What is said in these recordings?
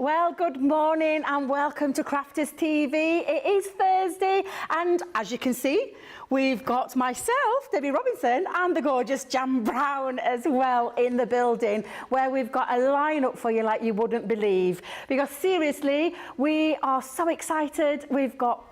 Well, good morning and welcome to Crafters TV. It is Thursday and as you can see, we've got myself, Debby Robinson, and the gorgeous Jan Brown as well in the building, where we've got a lineup for you like you wouldn't believe. Because seriously, we are so excited. We've got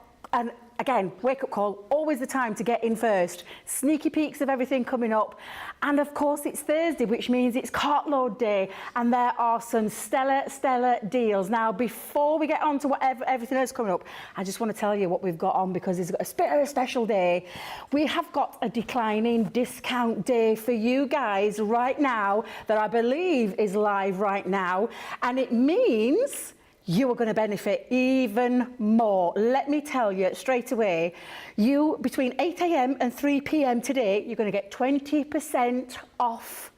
again, wake-up call, always the time to get in first. Sneaky peeks of everything coming up. And of course, it's Thursday, which means it's cartload day. And there are some stellar deals. Now, before we get on to everything else coming up, I just want to tell you what we've got on because it's a bit of a special day. We have got a declining discount day for you guys right now that I believe is live right now. And it means you are going to benefit even more. Let me tell you straight away, between 8 a.m. and 3 p.m. today, you're going to get 20% off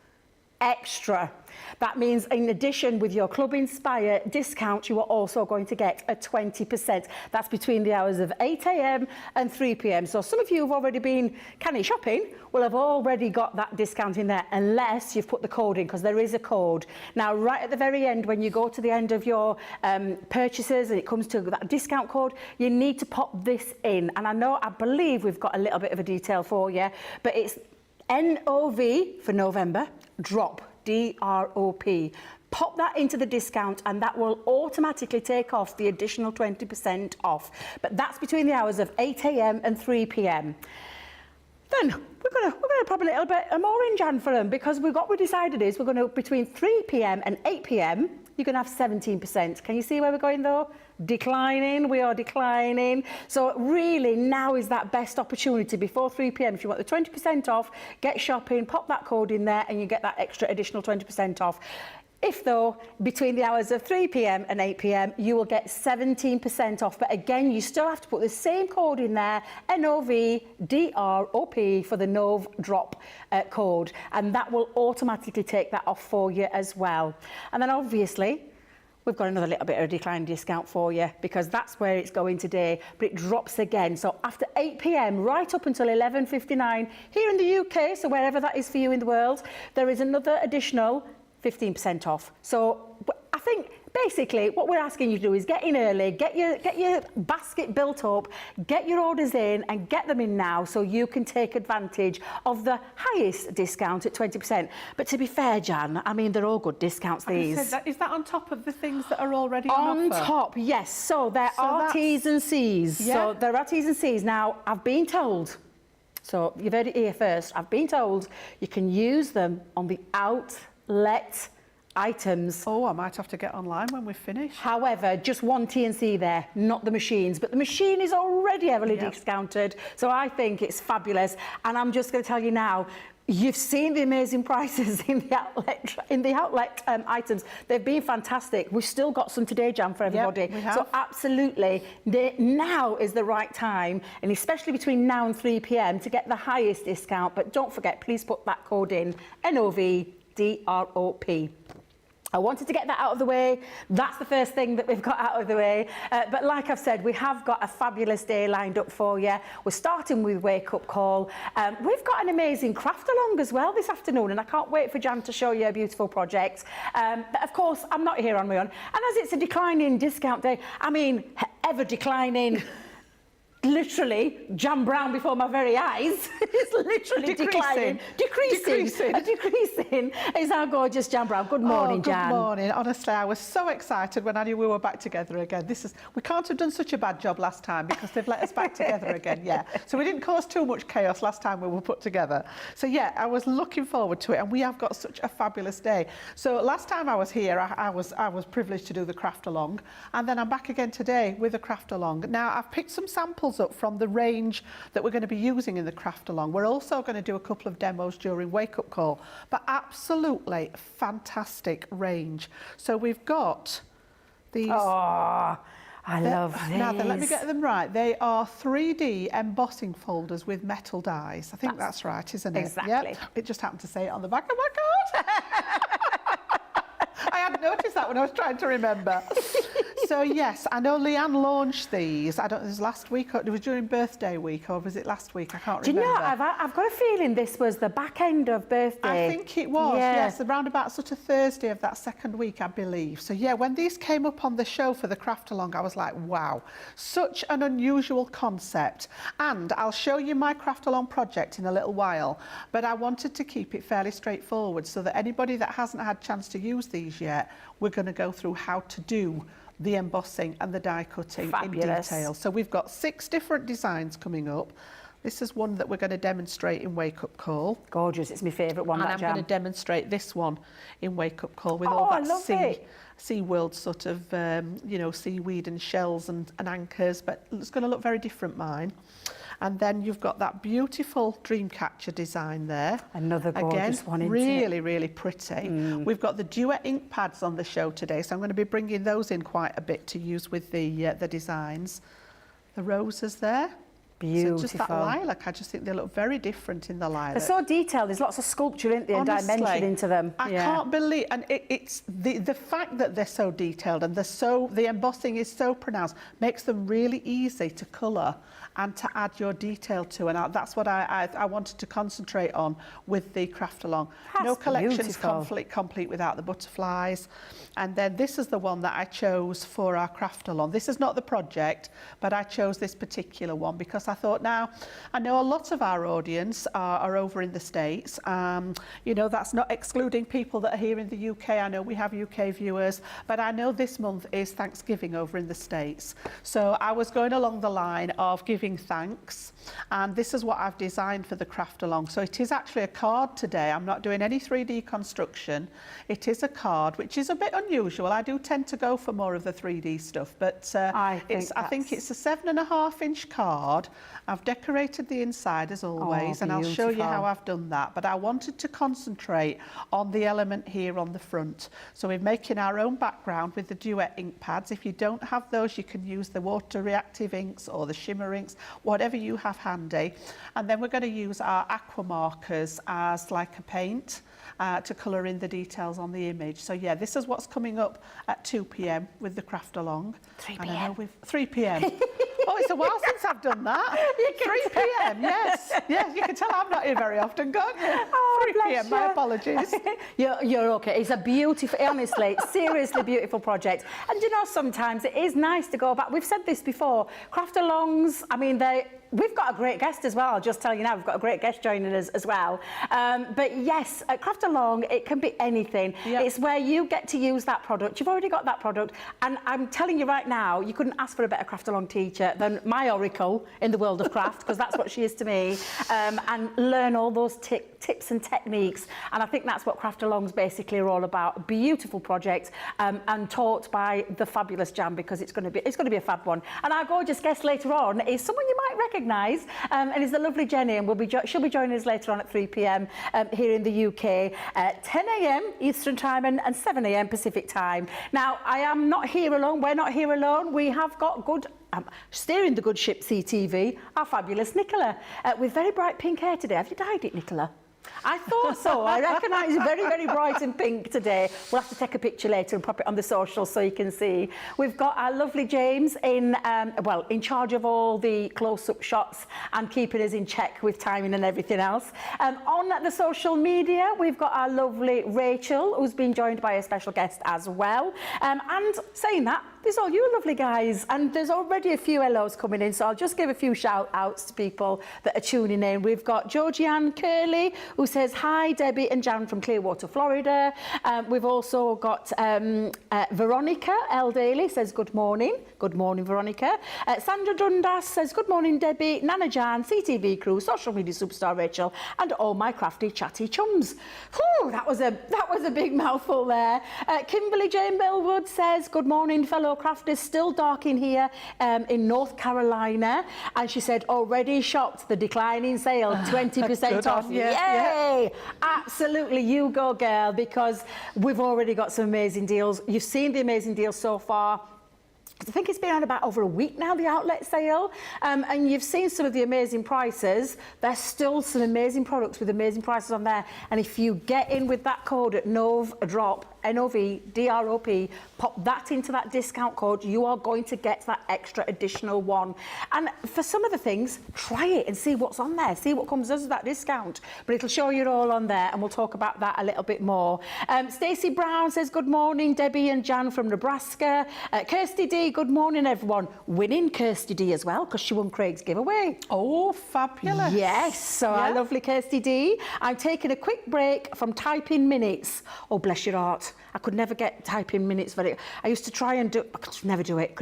extra. That means in addition with your Club Inspire discount, you are also going to get a 20%. That's between the hours of 8 a.m. and 3 p.m. So some of you who've already been canny shopping will have already got that discount in there, unless you've put the code in, because there is a code. Now, right at the very end, when you go to the end of your purchases and it comes to that discount code, you need to pop this in. And I believe we've got a little bit of a detail for you, but it's NOV for November, drop. D-R-O-P. Pop that into the discount and that will automatically take off the additional 20% off. But that's between the hours of 8 a.m. and 3 p.m. Then we're going to pop a little bit more in, Jan, for them, because what we decided is we're going to, between 3 p.m. and 8 p.m, you're going to have 17%. Can you see where we're going though? Declining, we are declining. So really now is that best opportunity before 3 p.m. If you want the 20% off, get shopping, pop that code in there and you get that extra additional 20% off. If though, between the hours of 3 p.m. and 8 p.m, you will get 17% off. But again, you still have to put the same code in there, NOVDROP for the NOV drop code. And that will automatically take that off for you as well. And then obviously, we've got another little bit of a decline discount for you because that's where it's going today, but it drops again. So after 8 p.m, right up until 11:59 here in the UK, so wherever that is for you in the world, there is another additional 15% off. So I think basically what we're asking you to do is get in early, get your basket built up, get your orders in and get them in now so you can take advantage of the highest discount at 20%. But to be fair, Jan, I mean, they're all good discounts, these. Is that on top of the things that are already on offer? On top, yes. So there are T's and C's. Yeah. So there are T's and C's. Now, I've been told, so you've heard it here first, I've been told you can use them on the outlet items. Oh, I might have to get online when we finish. However, just one T and C there, not the machines. But the machine is already heavily discounted, so I think it's fabulous. And I'm just going to tell you now, you've seen the amazing prices in the outlet items. They've been fantastic. We've still got some today, Jan, for everybody. Yep, we have. So absolutely, now is the right time, and especially between now and 3 p.m, to get the highest discount. But don't forget, please put that code in, NOVDROP. I wanted to get that out of the way. That's the first thing that we've got out of the way. But like I've said, we have got a fabulous day lined up for you. We're starting with Wake Up Call. We've got an amazing craft along as well this afternoon, and I can't wait for Jan to show you a beautiful project. But of course, I'm not here on my own. And as it's a declining discount day, I mean, ever declining. Literally, Jan Brown before my very eyes. It's literally declining. Decreasing is our gorgeous Jan Brown. Good morning, Jan. Good morning. Honestly, I was so excited when I knew we were back together again. We can't have done such a bad job last time because they've let us back together again, yeah. So we didn't cause too much chaos last time we were put together. So yeah, I was looking forward to it, and we have got such a fabulous day. So last time I was here, I was privileged to do the craft along, and then I'm back again today with the craft along. Now, I've picked some samples up from the range that we're going to be using in the craft along. We're also going to do a couple of demos during Wake Up Call, but absolutely fantastic range. So we've got these. Oh, I love these. Now then, let me get them right. They are 3D embossing folders with metal dies. I think that's right, isn't it? Exactly. Yep. It just happened to say it on the back of my card. I hadn't noticed that when I was trying to remember. So yes, I know Leanne launched these. I don't know, it was last week, or it was during birthday week, or was it last week? I can't remember. Do you know, I've got a feeling this was the back end of birthday. I think it was, yes, around about sort of Thursday of that second week, I believe. So yeah, when these came up on the show for the craft along, I was like, wow, such an unusual concept. And I'll show you my craft along project in a little while, but I wanted to keep it fairly straightforward so that anybody that hasn't had a chance to use these yet, we're going to go through how to do the embossing and the die cutting in detail. So we've got 6 different designs coming up. This is one that we're going to demonstrate in Wake Up Call. Gorgeous, it's my favourite one, and that I'm jam. going to demonstrate this one in Wake Up Call with all that sea world sort of, you know, seaweed and shells and anchors, but it's going to look very different, mine. And then you've got that beautiful Dreamcatcher design there. Another gorgeous one, isn't it? Really, really pretty. We've got the Duet ink pads on the show today, so I'm going to be bringing those in quite a bit to use with the designs. The roses there. Beautiful. So just that lilac, I just think they look very different in the lilac. They're so detailed, there's lots of sculpture in there and dimension into them. I can't believe, and it's the fact that they're so detailed and the embossing is so pronounced makes them really easy to colour and to add your detail to, and that's what I wanted to concentrate on with the craft along. No collections complete without the butterflies. And then this is the one that I chose for our craft along. This is not the project, but I chose this particular one because I thought, now I know a lot of our audience are over in the States. You know, that's not excluding people that are here in the UK. I know we have UK viewers, but I know this month is Thanksgiving over in the States. So I was going along the line of giving thanks, and this is what I've designed for the craft along. So it is actually a card today. I'm not doing any 3D construction. It is a card, which is a bit unusual. I do tend to go for more of the 3D stuff, but I think it's a 7.5-inch card. I've decorated the inside as always, and I'll show you how I've done that. But I wanted to concentrate on the element here on the front. So we're making our own background with the Duet ink pads. If you don't have those, you can use the water reactive inks or the shimmer inks, whatever you have handy. And then we're going to use our aqua markers as like a paint to colour in the details on the image. So yeah, this is what's coming up at 2 p.m. with the craft along. 3 p.m. 3 p.m. Oh, it's a while since I've done that. 3 p.m. Yes, yes. You can tell I'm not here very often. Go. 3 p.m. My apologies. You're okay. It's a beautiful, honestly, seriously beautiful project. And you know, sometimes it is nice to go back. We've said this before. Craft alongs. I mean, we've got a great guest as well. I'll just tell you now, we've got a great guest joining us as well. But yes, at Craft Along, it can be anything. Yep. It's where you get to use that product. You've already got that product. And I'm telling you right now, you couldn't ask for a better Craft Along teacher than my oracle in the world of craft, because that's what she is to me. And learn all those tips and techniques. And I think that's what Craft Alongs basically are all about. A beautiful project, and taught by the fabulous Jan, because it's going to be a fab one. And our gorgeous guest later on is someone you might recognise, and is the lovely Jenny, and she'll be joining us later on at 3 p.m. Here in the UK, 10 a.m. Eastern Time and 7 a.m. Pacific Time. Now, I am not here alone. We're not here alone. We have got good, steering the good ship CTV, our fabulous Nicola, with very bright pink hair today. Have you dyed it, Nicola? I thought so. I recognise it's very, very bright and pink today. We'll have to take a picture later and pop it on the socials so you can see. We've got our lovely James in charge of all the close-up shots and keeping us in check with timing and everything else. On the social media, we've got our lovely Rachel, who's been joined by a special guest as well. And saying that, there's all you lovely guys, and there's already a few hellos coming in, so I'll just give a few shout-outs to people that are tuning in. We've got Georgianne Curley, who says, hi, Debbie and Jan from Clearwater, Florida. We've also got Veronica L. Daly says, good morning. Good morning, Veronica. Sandra Dundas says, good morning, Debbie, Nana Jan, CTV crew, social media superstar Rachel, and all my crafty, chatty chums. Whew, that was a big mouthful there. Kimberly Jane Millwood says, good morning, fellow crafters, still dark in here in North Carolina, and she said already shopped the declining sale, 20% off. Yay! Absolutely, you go, girl, because we've already got some amazing deals. You've seen the amazing deals so far. I think it's been on about over a week now, the outlet sale, and you've seen some of the amazing prices. There's still some amazing products with amazing prices on there, and if you get in with that code at NOVDROP, NOVDROP, pop that into that discount code, you are going to get that extra additional one. And for some of the things, try it and see what's on there, see what comes as that discount. But it'll show you all on there, and we'll talk about that a little bit more. Stacey Brown says, good morning, Debbie and Jan from Nebraska. Kirsty D, good morning, everyone. Winning Kirsty D as well, because she won Craig's giveaway. Oh, fabulous. Yes, so our lovely Kirsty D. I'm taking a quick break from typing minutes. Oh, bless your heart. I could never get typing minutes. I used to try and do it, I could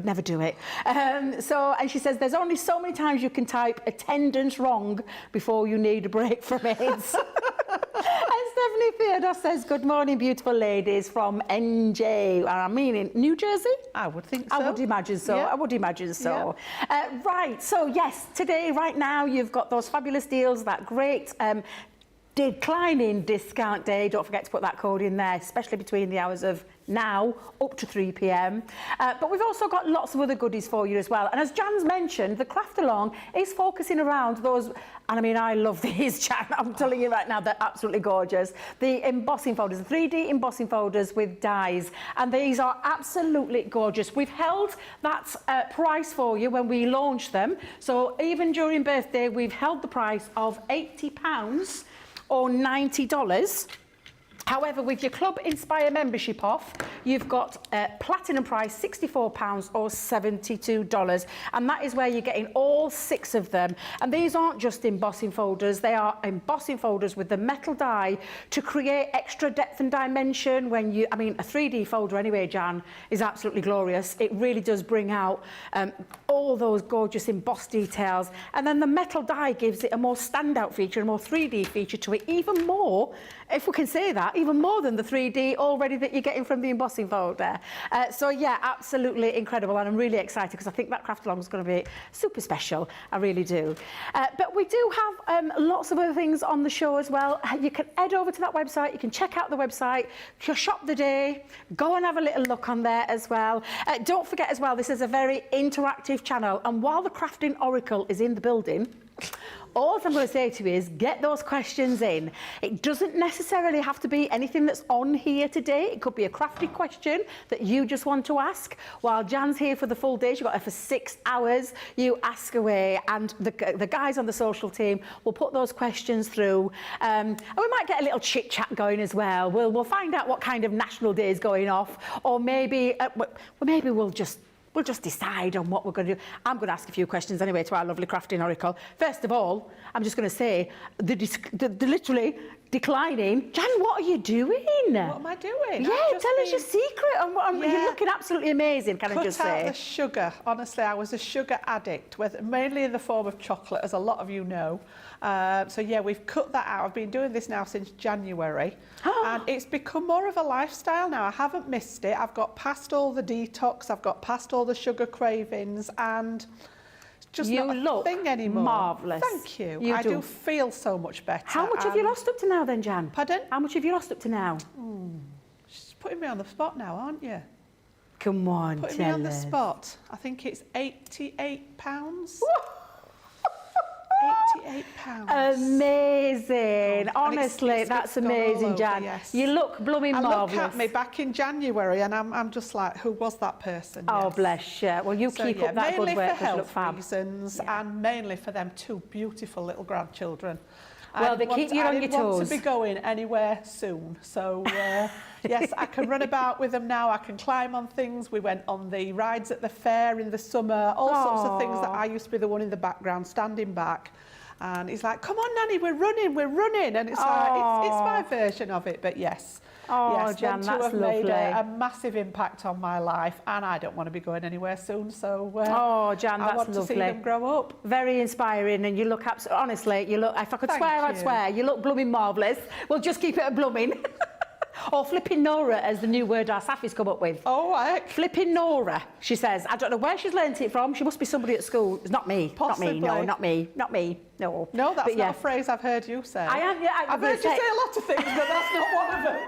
never do it. And she says, there's only so many times you can type attendance wrong before you need a break from it. And Stephanie Theodore says, good morning, beautiful ladies from NJ. I mean, in New Jersey? I would think so. I would imagine so. Yeah. I would imagine so. Yeah. Right, so yes, today, right now, you've got those fabulous deals, that great declining discount day. Don't forget to put that code in there, especially between the hours of now up to 3 p.m. But we've also got lots of other goodies for you as well. And as Jan's mentioned, the craft along is focusing around those, and I mean, I love these, Jan. I'm telling you right now, they're absolutely gorgeous. The embossing folders, the 3D embossing folders with dies, and these are absolutely gorgeous. We've held that price for you when we launched them. So even during birthday, we've held the price of £80 or $90. However, with your Club Inspire membership off, you've got platinum price £64 or $72, and that is where you're getting all 6 of them. And these aren't just embossing folders, they are embossing folders with the metal die to create extra depth and dimension. When you, I mean, a 3D folder anyway, Jan, is absolutely glorious. It really does bring out all those gorgeous embossed details, and then the metal die gives it a more standout feature, a more 3D feature to it, even more, if we can say that, even more than the 3D already that you're getting from the embossing folder. So yeah, absolutely incredible, and I'm really excited because I think that craft along is going to be super special. I really do. But we do have lots of other things on the show as well. You can head over to that website, you can check out the website, shop the day, go and have a little look on there as well. Don't forget as well, this is a very interactive channel, and while the Crafting Oracle is in the building, all I'm going to say to you is get those questions in. It doesn't necessarily have to be anything that's on here today. It could be a crafty question that you just want to ask. While Jan's here for the full day, she's got her for 6 hours, you ask away, and the guys on the social team will put those questions through. And we might get a little chit-chat going as well. We'll find out what kind of national day is going off, or maybe we'll just decide on what we're going to do. I'm going to ask a few questions anyway to our lovely Crafting Oracle. First of all, I'm just going to say, the literally declining. Jan, what are you doing? What am I doing? Yeah, tell us your secret. You're looking absolutely amazing, can I just say? Cut out the sugar. Honestly, I was a sugar addict, mainly in the form of chocolate, as a lot of you know. So yeah, we've cut that out. I've been doing this now since January, and it's become more of a lifestyle now. I haven't missed it. I've got past all the detox, I've got past all the sugar cravings, and it's just not a thing anymore. Marvellous. Thank you. I do feel so much better. How much have you lost up to now then, Jan? Pardon? How much have you lost up to now? She's putting me on the spot now, aren't you? Come on, putting me on the spot. I think it's £88. £88. Amazing. Honestly, that's amazing, Jan. Yes. You look blooming marvellous. Look at me back in January, and I'm just like, who was that person? Oh, bless you. Well, you keep up that good work, because you look fab. Mainly for health reasons, and mainly for them 2 beautiful little grandchildren. Well, they keep you on your toes. I didn't want to be going anywhere soon. So, yes, I can run about with them now. I can climb on things. We went on the rides at the fair in the summer, all sorts of things that I used to be the one in the background, standing back. And he's like, come on, Nanny, we're running. And it's like, it's my version of it, but yes. Yes, Jan, them 2 that's have made lovely. a massive impact on my life, and I don't want to be going anywhere soon, so Jan, that's I want to see them grow up. Very inspiring, and you look absolutely, honestly, you look, if I could swear, I'd swear, you look blooming marvellous. We'll just keep it a blooming. Or flipping Nora, as the new word our Safi's come up with. Oh, heck. Flipping Nora, she says. I don't know where she's learnt it from. She must be somebody at school. It's not me. Possibly. Not me. No. No, that's not a phrase I've heard you say. I've heard you say a lot of things, but that's not one of them.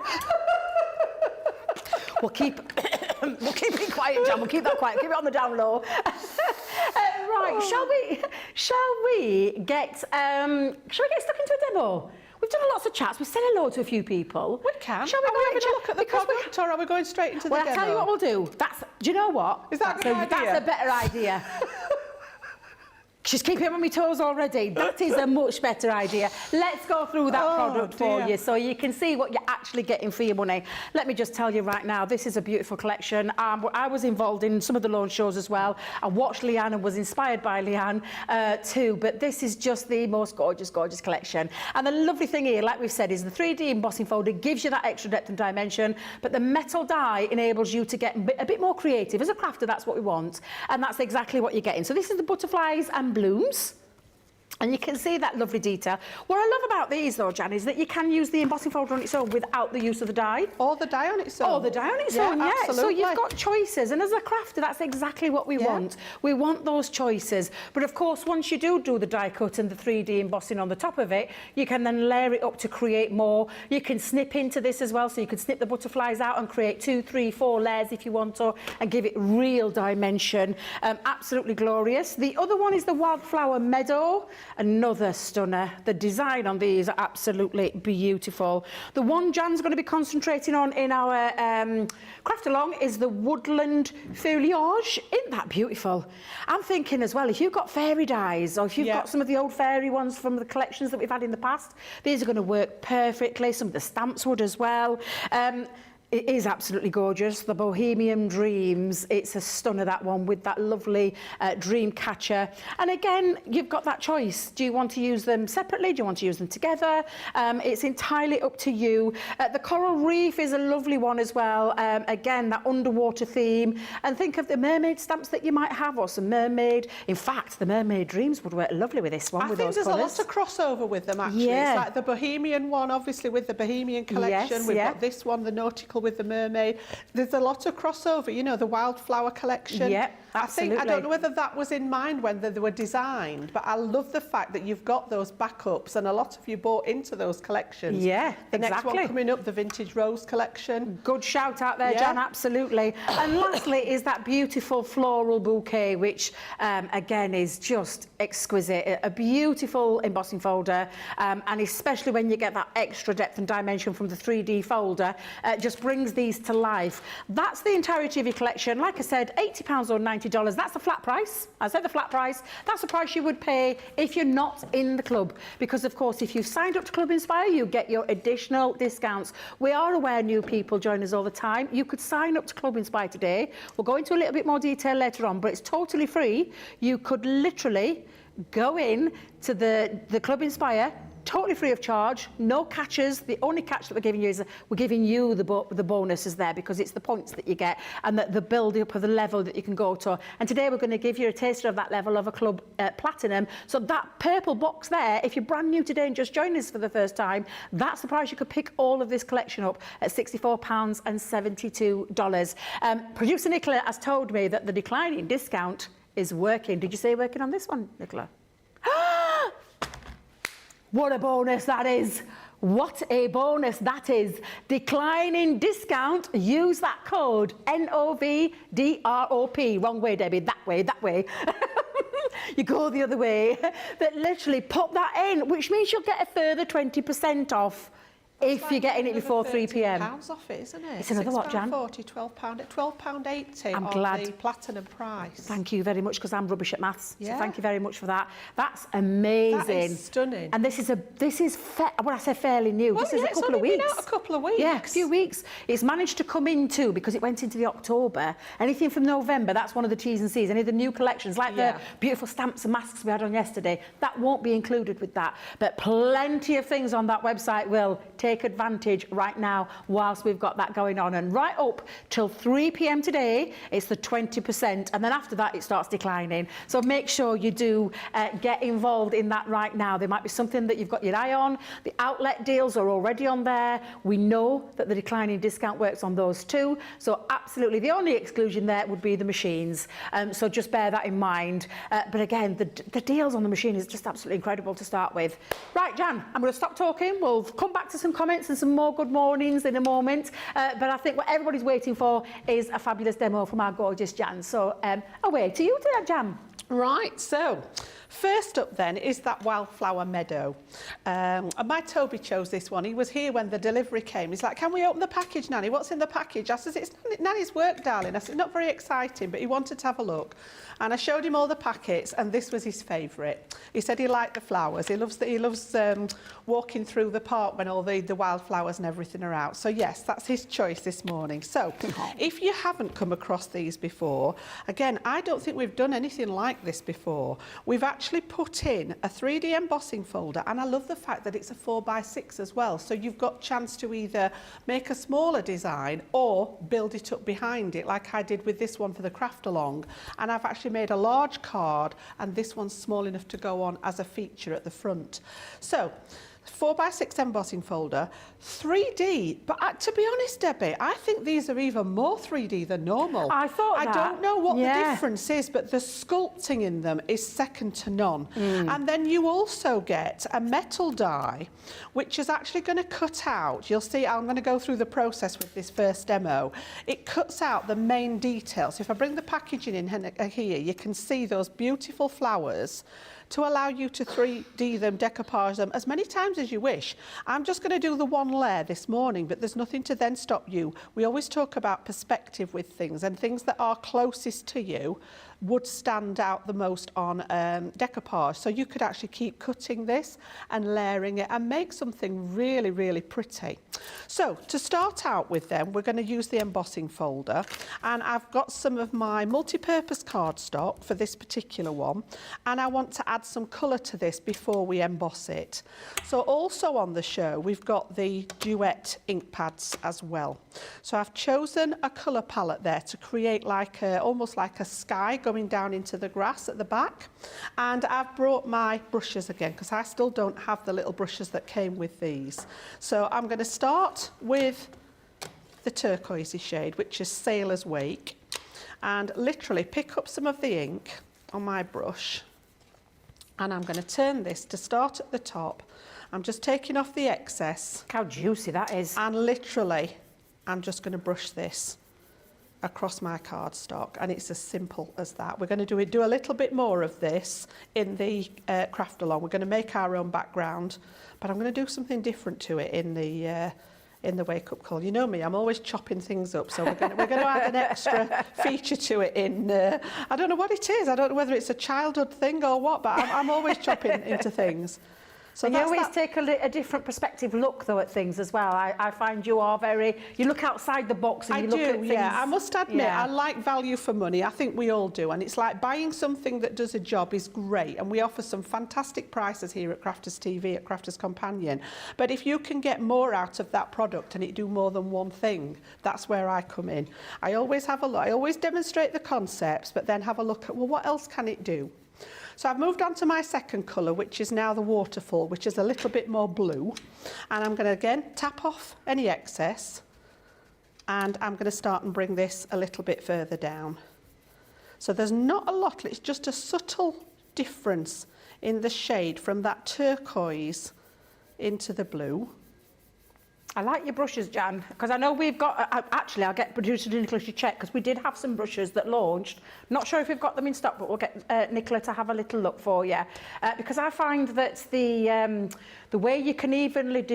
We'll keep it quiet, Jan. We'll keep that quiet. Keep it on the down low. Right, shall we get stuck into a demo? We've done lots of chats. We've said hello to a few people. We can. Shall we Are go we and having a look at the product, or are we going straight into the demo? Well, I'll tell you what we'll do. Do you know what? Is that a good idea? That's a better idea. She's keeping on my toes already. That is a much better idea. Let's go through that product for you so you can see what you're actually getting for your money. Let me just tell you right now, this is a beautiful collection. I was involved in some of the launch shows as well. I watched Leanne and was inspired by Leanne too, but this is just the most gorgeous, gorgeous collection. And the lovely thing here, like we've said, is the 3D embossing folder gives you that extra depth and dimension, but the metal die enables you to get a bit more creative. As a crafter, that's what we want, and that's exactly what you're getting. So this is the butterflies and blooms. And you can see that lovely detail. What I love about these though, Jan, is that you can use the embossing folder on its own without the use of the die. Or the die on its own. Or the die on its own, yeah. Absolutely. So you've got choices. And as a crafter, that's exactly what we want. We want those choices. But of course, once you do the die cut and the 3D embossing on the top of it, you can then layer it up to create more. You can snip into this as well. So you can snip the butterflies out and create 2, 3, 4 layers if you want to, and give it real dimension. Absolutely glorious. The other one is the Wildflower Meadow. Another stunner. The design on these are absolutely beautiful. The one Jan's going to be concentrating on in our craft along is the Woodland Foliage. Isn't that beautiful? I'm thinking as well, if you've got fairy dyes, or if you've got some of the old fairy ones from the collections that we've had in the past, these are going to work perfectly. Some of the stamps would as well. It is absolutely gorgeous. The Bohemian Dreams. It's a stunner, that one, with that lovely dream catcher. And again, you've got that choice. Do you want to use them separately? Do you want to use them together? It's entirely up to you. The Coral Reef is a lovely one as well. Again, that underwater theme. And think of the mermaid stamps that you might have, or some mermaid. In fact, the Mermaid Dreams would work lovely with this one. I think there's a lot of crossover with them, actually. It's like the Bohemian one, obviously, with the Bohemian collection. We've got this one, the Nautical with the mermaid. There's a lot of crossover, you know, the Wildflower collection. Yeah, absolutely. I don't know whether that was in mind when they were designed, but I love the fact that you've got those backups, and a lot of you bought into those collections. Yeah, the next one coming up, the Vintage Rose collection. Good shout out there, Jan, absolutely. And lastly is that beautiful floral bouquet, which again is just exquisite. A beautiful embossing folder, and especially when you get that extra depth and dimension from the 3D folder, just brings these to life. That's the entirety of your collection. Like I said, £80 or $90. That's the flat price. I said the flat price. That's the price you would pay if you're not in the club. Because, of course, if you've signed up to Club Inspire, you get your additional discounts. We are aware new people join us all the time. You could sign up to Club Inspire today. We'll go into a little bit more detail later on, but it's totally free. You could literally go in to the Club Inspire, totally free of charge, no catches. The only catch that we're giving you is we're giving you the bonuses there, because it's the points that you get and the build up of the level that you can go to. And today we're going to give you a taster of that level of a Club Platinum. So that purple box there, if you're brand new today and just joined us for the first time, that's the price. You could pick all of this collection up at £64.72. Producer Nicola has told me that the declining discount is working. Did you say working on this one, Nicola? What a bonus that is. What a bonus that is. Declining discount. Use that code NOVDROP. Wrong way, Debbie. That way, that way. You go the other way. But literally pop that in, which means you'll get a further 20% off. If you're getting it before 3 p.m. £13 off it, isn't it? It's another what, Jan? £6.40, £12.80 I'm on glad. the platinum price. Thank you very much, because I'm rubbish at maths. So thank you very much for that. That's amazing. That is stunning. And this is when I say fairly new, Well, this is a couple only of weeks. Been out a couple of weeks. Yeah, a few weeks. It's managed to come in too, because it went into the October. Anything from November, that's one of the T's and C's. Any of the new collections, like the beautiful stamps and masks we had on yesterday, that won't be included with that. But plenty of things on that website will take advantage right now whilst we've got that going on. And right up till 3 p.m. today, it's the 20%. And then after that, it starts declining. So make sure you do get involved in that right now. There might be something that you've got your eye on. The outlet deals are already on there. We know that the declining discount works on those too. So absolutely, the only exclusion there would be the machines. So just bear that in mind. But again, the deals on the machine is just absolutely incredible to start with. Right, Jan, I'm going to stop talking. We'll come back to some comments and some more good mornings in a moment. But I think what everybody's waiting for is a fabulous demo from our gorgeous Jan. So away to you, Jan. Right, so First up then is that wildflower meadow. And my Toby chose this one. He was here when the delivery came. He's like, can we open the package, Nanny? What's in the package? I said, it's Nanny's work, darling. I said, not very exciting, but he wanted to have a look. And I showed him all the packets, and this was his favourite. He said he liked the flowers. He loves walking through the park when all the wildflowers and everything are out. So yes, that's his choice this morning. So if you haven't come across these before, again, I don't think we've done anything like this before. We've actually put in a 3D embossing folder, and I love the fact that it's a 4x6 as well. So you've got chance to either make a smaller design or build it up behind it, like I did with this one for the craft along. And I've actually made a large card, and this one's small enough to go on as a feature at the front. So 4x6 embossing folder, 3D, but to be honest, Debbie, I think these are even more 3D than normal. I thought that. I don't know what the difference is, but the sculpting in them is second to none. And then you also get a metal die, which is actually going to cut out, you'll see, I'm going to go through the process with this first demo. It cuts out the main details. If I bring the packaging in here, you can see those beautiful flowers to allow you to 3D them, decoupage them as many times as you wish. I'm just going to do the one layer this morning, but there's nothing to then stop you. We always talk about perspective with things, and things that are closest to you would stand out the most on decoupage. So you could actually keep cutting this and layering it and make something really, really pretty. So to start out with then, we're going to use the embossing folder, and I've got some of my multi-purpose cardstock for this particular one, and I want to add some colour to this before we emboss it. So also on the show, we've got the Duet ink pads as well. So I've chosen a colour palette there to create like almost like a sky going down into the grass at the back. And I've brought my brushes again, because I still don't have the little brushes that came with these. So I'm going to start with the turquoisey shade, which is Sailor's Wake, and literally pick up some of the ink on my brush, and I'm going to turn this to start at the top. I'm just taking off the excess. Look how juicy that is. And literally, I'm just going to brush this across my cardstock, and it's as simple as that. We're going to do a little bit more of this in the craft along. We're going to make our own background, but I'm going to do something different to it in the wake up call. You know me, I'm always chopping things up, so we're going to add an extra feature to it in, I don't know what it is, I don't know whether it's a childhood thing or what, but I'm always chopping into things. So you always take a different perspective look, though, at things as well. I find you are you look outside the box and you look at things. Yeah, I must admit, I like value for money. I think we all do. And it's like buying something that does a job is great. And we offer some fantastic prices here at Crafters TV, at Crafters Companion. But if you can get more out of that product and it do more than one thing, that's where I come in. I always have a look. I always demonstrate the concepts, but then have a look at, well, what else can it do? So I've moved on to my second colour, which is now the waterfall, which is a little bit more blue. And I'm going to, again, tap off any excess. And I'm going to start and bring this a little bit further down. So there's not a lot, it's just a subtle difference in the shade from that turquoise into the blue. I like your brushes, Jan, because I know we've got, actually I'll get producer Nicola to check, because we did have some brushes that launched. Not sure if we've got them in stock, but we'll get Nicola to have a little look for you. Because I find that the way you can evenly,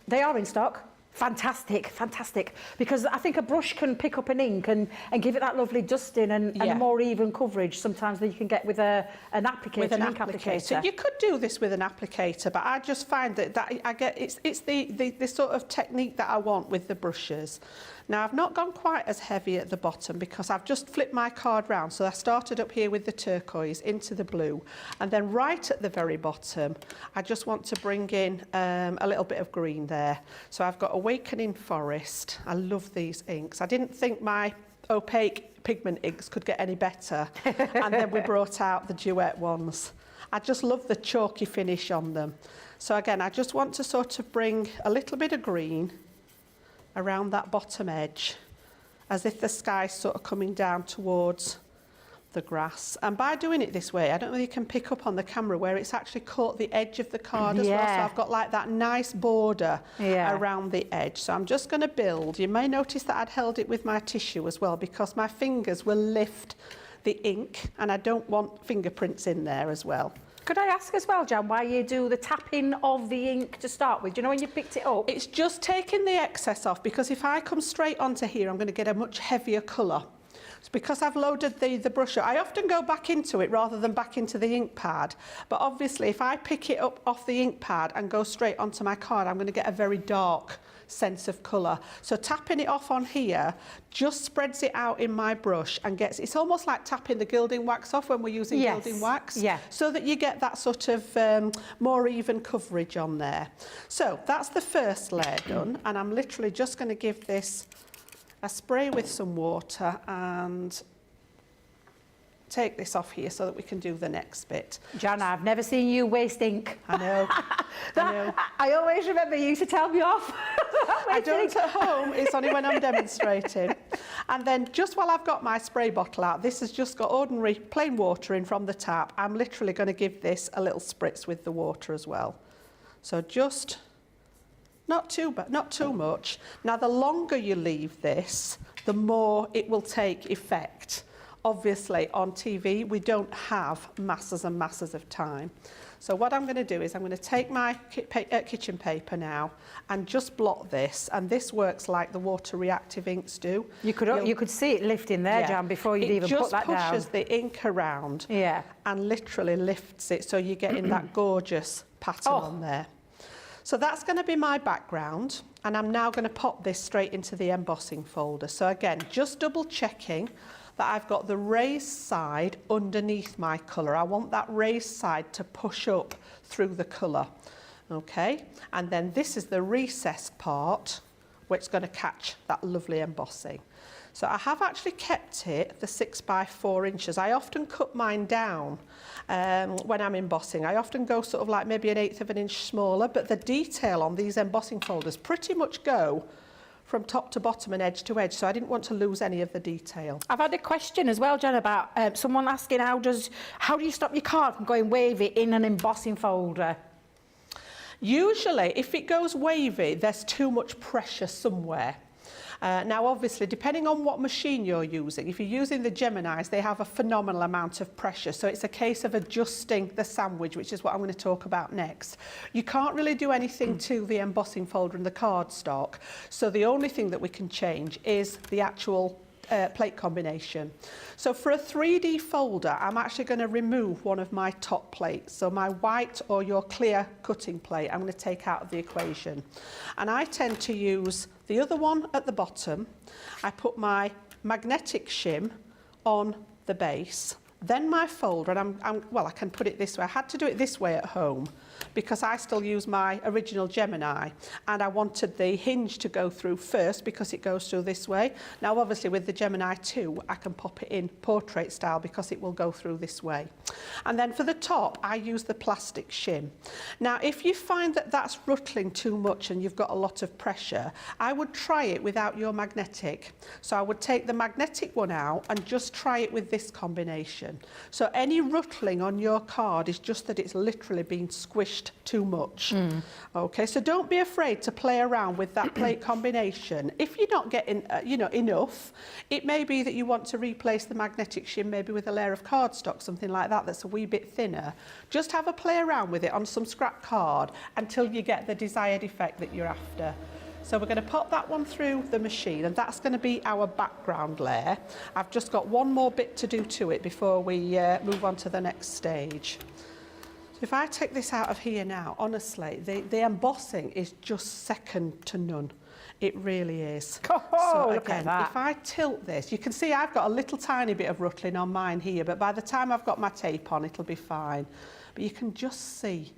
they are in stock. Fantastic, fantastic. Because I think a brush can pick up an ink and give it that lovely dusting and a more even coverage sometimes than you can get with an applicator, with an ink applicator. You could do this with an applicator, but I just find that I get it's the sort of technique that I want with the brushes. Now, I've not gone quite as heavy at the bottom because I've just flipped my card round. So I started up here with the turquoise into the blue. And then right at the very bottom, I just want to bring in a little bit of green there. So I've got Awakening Forest. I love these inks. I didn't think my opaque pigment inks could get any better. And then we brought out the Duet ones. I just love the chalky finish on them. So again, I just want to sort of bring a little bit of green around that bottom edge, as if the sky's sort of coming down towards the grass. And by doing it this way, I don't know if you can pick up on the camera where it's actually caught the edge of the card as well. So I've got like that nice border around the edge. So I'm just going to build. You may notice that I'd held it with my tissue as well, because my fingers will lift the ink and I don't want fingerprints in there as well. Could I ask as well, Jan, why you do the tapping of the ink to start with? Do you know when you picked it up? It's just taking the excess off, because if I come straight onto here, I'm going to get a much heavier colour. It's because I've loaded the brush up. I often go back into it rather than back into the ink pad. But obviously, if I pick it up off the ink pad and go straight onto my card, I'm going to get a very dark sense of colour. So tapping it off on here just spreads it out in my brush and gets, it's almost like tapping the gilding wax off when we're using gilding wax, so that you get that sort of more even coverage on there. So that's the first layer done, and I'm literally just going to give this a spray with some water and take this off here so that we can do the next bit. Jan, I've never seen you waste ink. I know. I always remember you used to tell me off. I don't at home, it's only when I'm demonstrating. And then just while I've got my spray bottle out, this has just got ordinary plain water in from the tap. I'm literally going to give this a little spritz with the water as well. So just, not too much. Now, the longer you leave this, the more it will take effect. Obviously, on TV, we don't have masses and masses of time. So what I'm going to do is I'm going to take my kitchen paper now and just blot this. And this works like the water reactive inks do. You could see it lifting there, Jan, before you'd even put that down. It just pushes the ink around and literally lifts it, so you're getting that gorgeous pattern on there. So that's going to be my background, and I'm now going to pop this straight into the embossing folder. So again, just double checking that I've got the raised side underneath my colour. I want that raised side to push up through the colour, okay? And then this is the recessed part, which is going to catch that lovely embossing. So I have actually kept it the 6 by 4 inches. I often cut mine down when I'm embossing. I often go sort of like maybe 1/8 of an inch smaller, but the detail on these embossing folders pretty much go from top to bottom and edge to edge, so I didn't want to lose any of the detail. I've had a question as well, Jan, about someone asking how do you stop your card from going wavy in an embossing folder? Usually, if it goes wavy, there's too much pressure somewhere. Now, obviously, depending on what machine you're using, if you're using the Geminis, they have a phenomenal amount of pressure. So it's a case of adjusting the sandwich, which is what I'm going to talk about next. You can't really do anything to the embossing folder and the cardstock. So the only thing that we can change is the actual plate combination. So for a 3D folder, I'm actually going to remove one of my top plates. So my white or your clear cutting plate, I'm going to take out of the equation. And I tend to use the other one at the bottom. I put my magnetic shim on the base, then my folder, and well, I can put it this way. I had to do it this way at home because I still use my original Gemini, and I wanted the hinge to go through first because it goes through this way. Now, obviously, with the Gemini 2, I can pop it in portrait style because it will go through this way. And then for the top, I use the plastic shim. Now, if you find that that's ruttling too much and you've got a lot of pressure, I would try it without your magnetic. So I would take the magnetic one out and just try it with this combination. So any ruttling on your card is just that it's literally been squished too much. Okay, so don't be afraid to play around with that plate combination. If you're not getting enough, it may be that you want to replace the magnetic shim maybe with a layer of cardstock, something like that that's a wee bit thinner. Just have a play around with it on some scrap card until you get the desired effect that you're after. So we're going to pop that one through the machine, and that's going to be our background layer. I've just got one more bit to do to it before we move on to the next stage. So if I take this out of here now, honestly, the embossing is just second to none. It really is. Oh, so look again, at that. if I tilt this, you can see I've got a little tiny bit of ruttling on mine here, but by the time I've got my tape on, it'll be fine. But you can just see.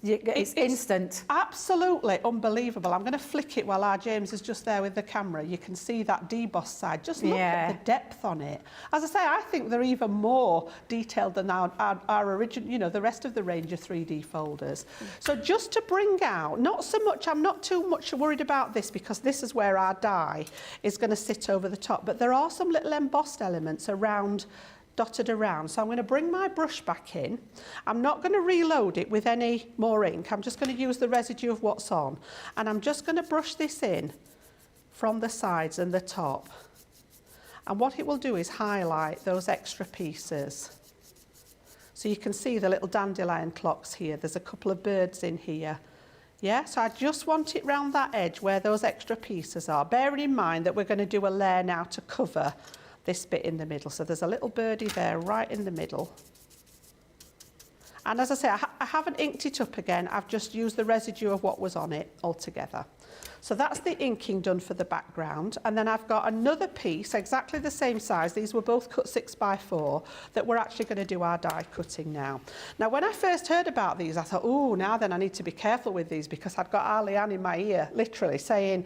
It's instant. Absolutely unbelievable. I'm going to flick it while our James is just there with the camera. You can see that deboss side. Just look at the depth on it. As I say, I think they're even more detailed than our original, the rest of the range of 3D folders. So just to bring out, not so much, I'm not too much worried about this because this is where our die is going to sit over the top. But there are some little embossed elements dotted around. So I'm going to bring my brush back in. I'm not going to reload it with any more ink. I'm just going to use the residue of what's on. And I'm just going to brush this in from the sides and the top. And what it will do is highlight those extra pieces. So you can see the little dandelion clocks here. There's a couple of birds in here. Yeah, so I just want it round that edge where those extra pieces are. Bearing in mind that we're going to do a layer now to cover this bit in the middle. So there's a little birdie there right in the middle. And as I say, I haven't inked it up again. I've just used the residue of what was on it altogether. So that's the inking done for the background. And then I've got another piece, exactly the same size. These were both cut 6x4, that we're actually going to do our die cutting now. Now, when I first heard about these, I thought, oh, now then I need to be careful with these, because I'd got Arlie-Ann in my ear, literally saying,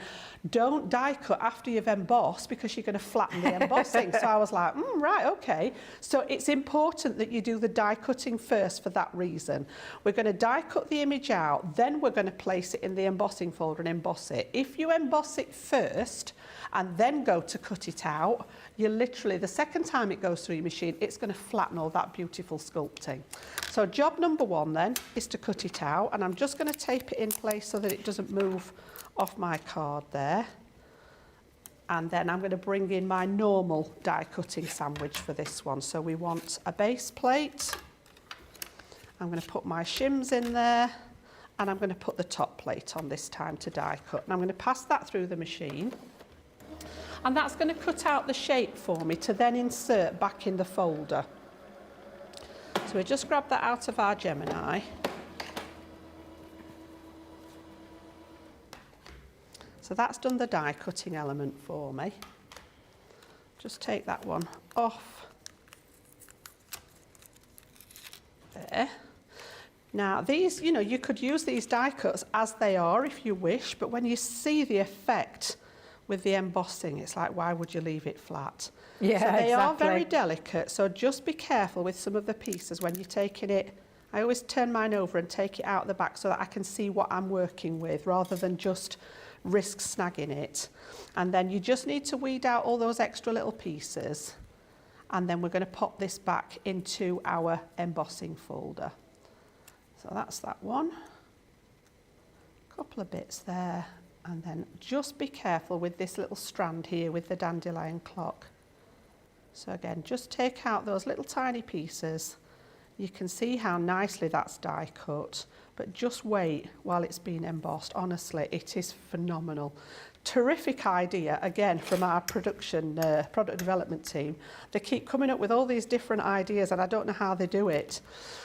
don't die cut after you've embossed because you're going to flatten the embossing. So I was like, right, okay. So it's important that you do the die cutting first for that reason. We're going to die cut the image out, then we're going to place it in the embossing folder and emboss it. If you emboss it first and then go to cut it out, you literally, the second time it goes through your machine, it's going to flatten all that beautiful sculpting. So job number one then is to cut it out, and I'm just going to tape it in place so that it doesn't move off my card there. And then I'm going to bring in my normal die cutting sandwich for this one. So we want a base plate. I'm going to put my shims in there. And I'm going to put the top plate on this time to die cut. And I'm going to pass that through the machine. And that's going to cut out the shape for me to then insert back in the folder. So we just grab that out of our Gemini. So that's done the die cutting element for me. Just take that one off. There. Now these, you know, you could use these die cuts as they are if you wish, but when you see the effect with the embossing, it's like, why would you leave it flat? Yeah, so they exactly. are very delicate, so just be careful with some of the pieces when you're taking it. I always turn mine over and take it out the back so that I can see what I'm working with rather than just risk snagging it. And then you just need to weed out all those extra little pieces, and then we're going to pop this back into our embossing folder. So that's that one. A couple of bits there, and then just be careful with this little strand here with the dandelion clock. So again, just take out those little tiny pieces. You can see how nicely that's die cut, but just wait while it's being embossed. Honestly, it is phenomenal. Terrific idea, again, from our product development team. They keep coming up with all these different ideas, and I don't know how they do it.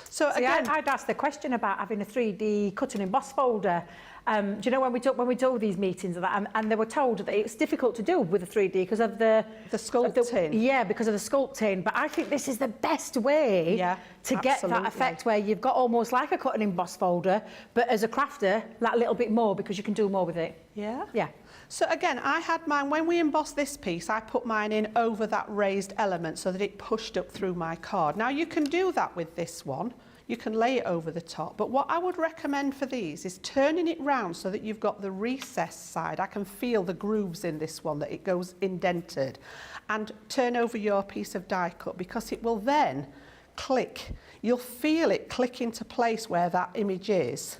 So See, again, I'd asked the question about having a 3D cut and emboss folder. Do you know when we do these meetings of that, and they were told that it's difficult to do with a 3D because of the sculpting. Yeah, because of the sculpting. But I think this is the best way to get that effect where you've got almost like a cut and emboss folder, but as a crafter, that little bit more because you can do more with it. Yeah. Yeah. So again, I had mine, when we embossed this piece, I put mine in over that raised element so that it pushed up through my card. Now you can do that with this one. You can lay it over the top, but what I would recommend for these is turning it round so that you've got the recessed side. I can feel the grooves in this one, that it goes indented. And turn over your piece of die cut, because it will then click. You'll feel it click into place where that image is.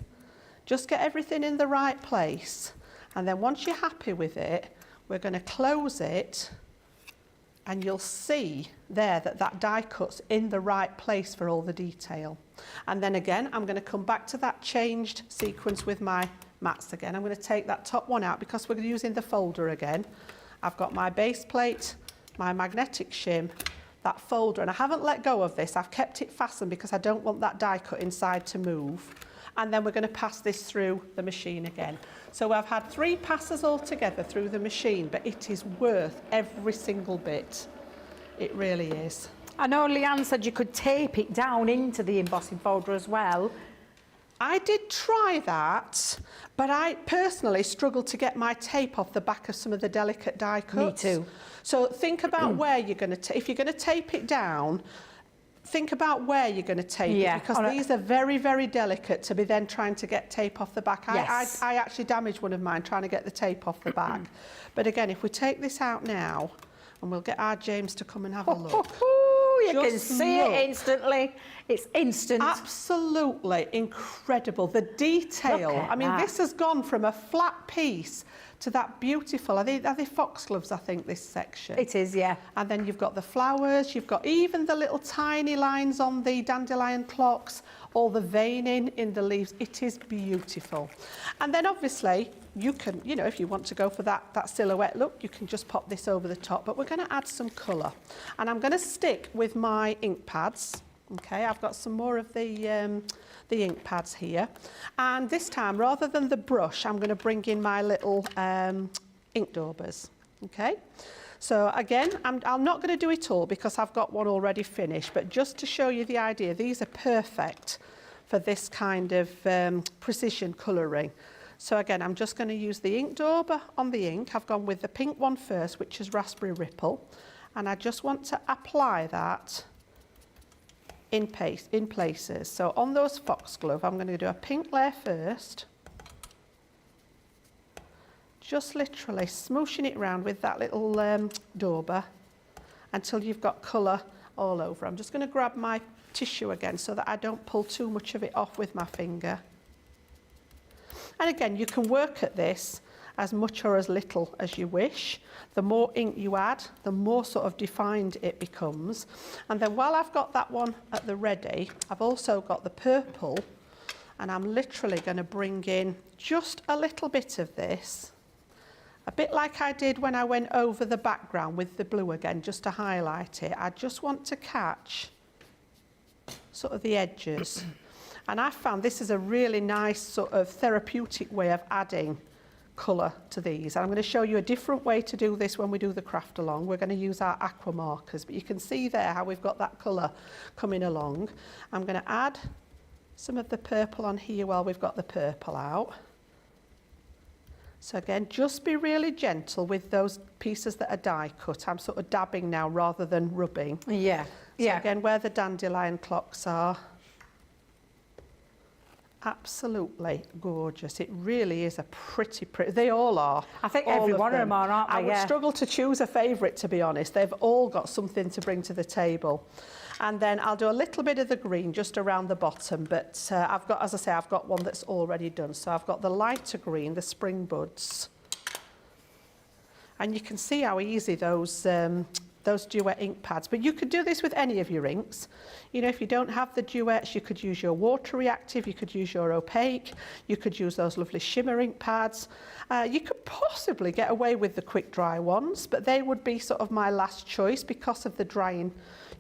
Just get everything in the right place. And then once you're happy with it, we're going to close it, and you'll see there that that die cut's in the right place for all the detail. And then again, I'm going to come back to that changed sequence with my mats again. I'm going to take that top one out because we're using the folder again. I've got my base plate, my magnetic shim, that folder, and I haven't let go of this. I've kept it fastened because I don't want that die cut inside to move. And then we're going to pass this through the machine again. So I've had 3 passes altogether through the machine, but it is worth every single bit. It really is. I know Leanne said you could tape it down into the embossing folder as well. I did try that, but I personally struggled to get my tape off the back of some of the delicate die cuts. Me too. So think about where you're going to, if you're going to tape it down, think about where you're going to tape it, because these are very, very delicate to be then trying to get tape off the back. Yes. I actually damaged one of mine trying to get the tape off the back. But again, if we take this out now, and we'll get our James to come and have a look. you can Just see look. it instantly. It's instant. Absolutely incredible. The detail. Look at I mean, that. this has gone from a flat piece to that beautiful, are they foxgloves, I think, this section? It is, yeah. And then you've got the flowers, you've got even the little tiny lines on the dandelion clocks, all the veining in the leaves. It is beautiful. And then obviously you can, you know, if you want to go for that silhouette look, you can just pop this over the top, but we're going to add some colour. And I'm going to stick with my ink pads. Okay, I've got some more of the ink pads here. And this time, rather than the brush, I'm going to bring in my little ink daubers. Okay, so again, I'm not going to do it all because I've got one already finished, but just to show you the idea, these are perfect for this kind of precision colouring. So again, I'm just going to use the ink dauber on the ink. I've gone with the pink one first, which is Raspberry Ripple, and I just want to apply that in places. So on those foxglove, I'm going to do a pink layer first, just literally smooshing it around with that little dauber until you've got colour all over. I'm just going to grab my tissue again so that I don't pull too much of it off with my finger. And again, you can work at this as much or as little as you wish. The more ink you add, the more sort of defined it becomes. And then while I've got that one at the ready, I've also got the purple, and I'm literally going to bring in just a little bit of this, a bit like I did when I went over the background with the blue again, just to highlight it. I just want to catch sort of the edges. And I found this is a really nice sort of therapeutic way of adding colour to these. And I'm going to show you a different way to do this when we do the craft along. We're going to use our aqua markers, but you can see there how we've got that colour coming along. I'm going to add some of the purple on here while we've got the purple out. So again, just be really gentle with those pieces that are die cut. I'm sort of dabbing now rather than rubbing. Yeah, So again, where the dandelion clocks are, absolutely gorgeous. It really is a pretty, they all are. I think all every one of them are, aren't they? I would struggle to choose a favourite, to be honest. They've all got something to bring to the table. And then I'll do a little bit of the green just around the bottom, but I've got, as I say, I've got one that's already done. So I've got the lighter green, the spring buds. And you can see how easy those duet ink pads, but you could do this with any of your inks. You know, if you don't have the duets, you could use your water reactive, you could use your opaque, you could use those lovely shimmer ink pads. You could possibly get away with the quick dry ones, but they would be sort of my last choice because of the drying,